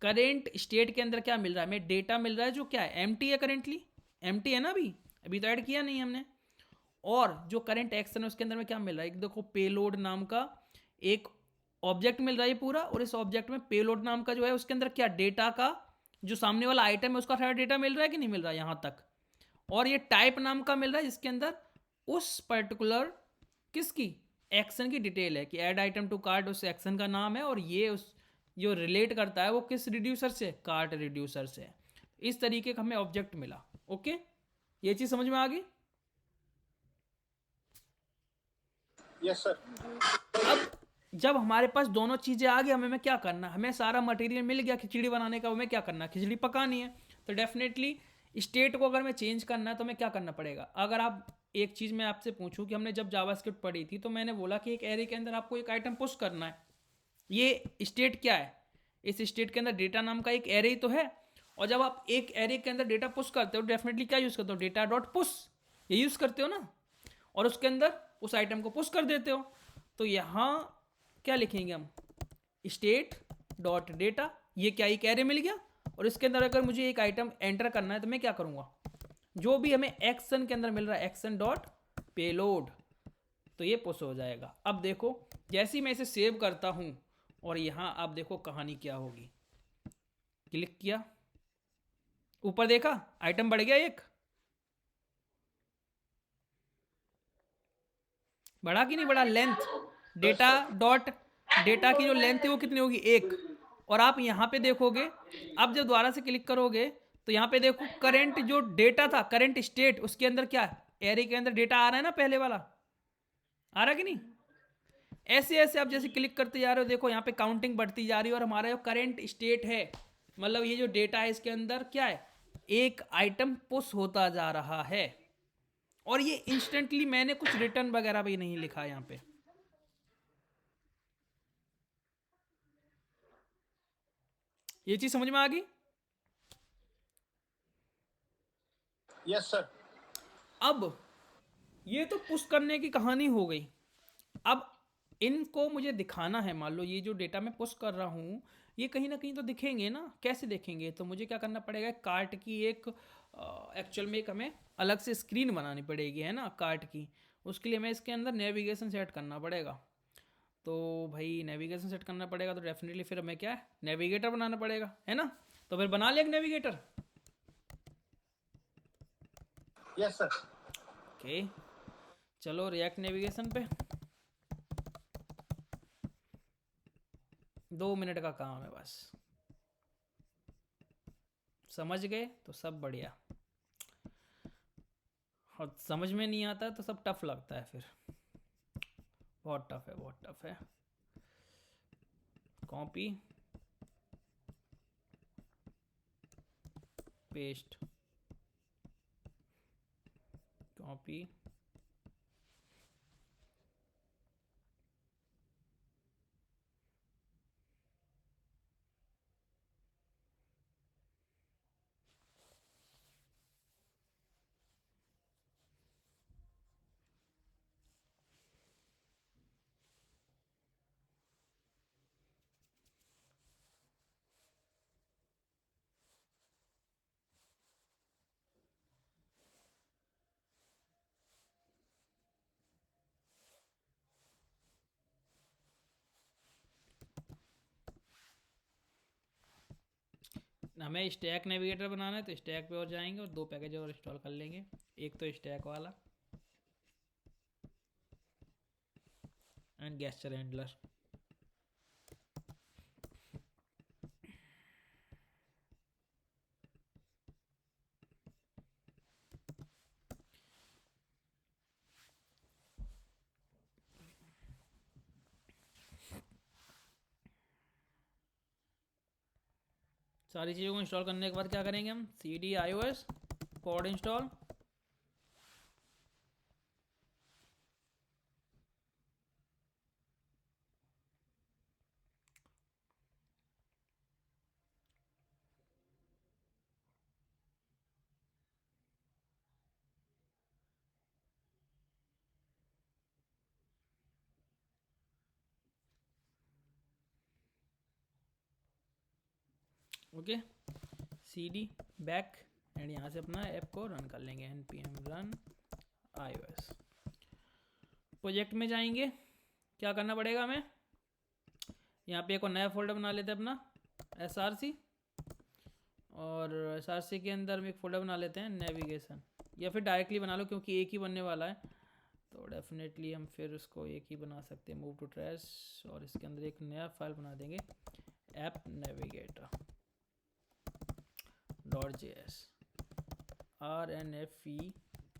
करेंट स्टेट के अंदर क्या मिल रहा है? हमें डेटा मिल रहा है जो क्या है? एम्प्टी है। करेंटली एम्प्टी है ना, अभी तो ऐड किया नहीं हमने। और जो करेंट एक्शन है उसके अंदर में क्या मिल रहा है? देखो पेलोड नाम का एक ऑब्जेक्ट मिल रहा है पूरा, और इस ऑब्जेक्ट में पेलोड नाम का जो है उसके अंदर क्या डेटा का जो सामने वाला आइटम है उसका सारा डेटा मिल रहा है कि नहीं मिल रहा है यहाँ तक। और ये टाइप नाम का मिल रहा है जिसके अंदर उस पर्टिकुलर किसकी एक्शन की डिटेल है कि ऐड आइटम टू कार्ट उस एक्शन का नाम है, और ये उस जो रिलेट करता है वो किस रिड्यूसर से? कार्ट रिड्यूसर से। इस तरीके का हमें ऑब्जेक्ट मिला। ओके, ये चीज समझ में आ गई? Yes sir. अब जब हमारे पास दोनों चीजें आ गई, हमें क्या करना? हमें सारा मटेरियल मिल गया खिचड़ी बनाने का। हमें क्या करना? खिचड़ी पकानी है। तो डेफिनेटली स्टेट को अगर मैं चेंज करना है तो हमें क्या करना पड़ेगा? अगर आप एक चीज मैं आपसे पूछूं कि हमने जब जावास्क्रिप्ट पढ़ी थी तो मैंने बोला कि एक एरे के अंदर आपको एक आइटम पुश करना है। ये स्टेट क्या है? इस स्टेट के अंदर डेटा नाम का एक एरे ही तो है। और जब आप एक एरे के अंदर डेटा पुश करते हो, डेफिनेटली क्या यूज करते हो? डेटा डॉट पुश, ये यूज करते हो ना, और उसके अंदर उस आइटम को पुश कर देते हो। तो यहाँ क्या लिखेंगे हम? State dot data. ये क्या? एक एरे मिल गया, और इसके अंदर अगर मुझे एक आइटम एंटर करना है तो मैं क्या करूंगा? जो भी हमें एक्शन के अंदर मिल रहा है एक्शन डॉट पेलोड, तो ये पुश हो जाएगा। अब देखो जैसे ही मैं इसे सेव करता हूं, और यहां आप देखो कहानी क्या होगी। क्लिक किया, ऊपर देखा आइटम बढ़ गया, एक बढ़ा कि नहीं बढ़ा? लेंथ डेटा डॉट डेटा की जो लेंथ है वो कितनी होगी? एक। और आप यहाँ पे देखोगे, अब जब दोबारा से क्लिक करोगे तो यहाँ पे देखो करंट जो डेटा था, करंट स्टेट, उसके अंदर क्या है? एरे के अंदर डेटा आ रहा है ना, पहले वाला आ रहा है कि नहीं? ऐसे ऐसे आप जैसे क्लिक करते जा रहे हो, देखो यहाँ पे काउंटिंग बढ़ती जा रही है, और हमारा जो करंट स्टेट है, मतलब ये जो डेटा है इसके अंदर क्या है? एक आइटम पुश होता जा रहा है। और ये इंस्टेंटली, मैंने कुछ रिटर्न वगैरह भी नहीं लिखा यहाँ पे। ये चीज समझ में आ गई? Yes sir. अब ये तो पुश करने की कहानी हो गई। अब इनको मुझे दिखाना है। मान लो ये जो डेटा मैं पुश कर रहा हूँ, ये कहीं ना कहीं तो दिखेंगे ना। कैसे देखेंगे? तो मुझे क्या करना पड़ेगा? कार्ट की एक एक्चुअल में एक हमें अलग से स्क्रीन बनानी पड़ेगी, है ना, कार्ट की। उसके लिए हमें इसके अंदर नेविगेशन सेट करना पड़ेगा। तो भाई नेविगेशन सेट करना पड़ेगा, तो डेफिनेटली फिर हमें क्या है? नेविगेटर बनाना पड़ेगा, है ना। तो फिर बना लिया एक नेविगेटर। Yes sir. ओके, चलो रिएक्ट नेविगेशन पे। 2 मिनट का काम है बस, समझ गए तो सब बढ़िया, और समझ में नहीं आता तो सब टफ लगता है फिर, बहुत टफ है, बहुत टफ है। कॉपी पेस्ट, कॉपी हमें स्टैक नेविगेटर बनाना है तो स्टैक पे और जाएंगे और 2 पैकेज और इंस्टॉल कर लेंगे। एक तो स्टैक वाला एंड गेस्चर हैंडलर। सारी चीज़ों को इंस्टॉल करने के बाद क्या करेंगे हम, cd iOS pod install, okay, cd back and यहाँ से अपना ऐप को रन कर लेंगे, npm run iOS। प्रोजेक्ट में जाएंगे, क्या करना पड़ेगा हमें, यहाँ पे एक और नया फोल्डर बना लेते हैं अपना src, और src के अंदर में एक फोल्डर बना लेते हैं नेविगेशन, या फिर डायरेक्टली बना लो क्योंकि एक ही बनने वाला है तो डेफिनेटली हम फिर उसको एक ही बना सकते हैं, मूव टू ट्रैश, और इसके अंदर एक नया फाइल बना देंगे app navigator .js rnfe,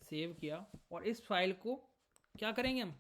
save किया, और इस फाइल को क्या करेंगे हम,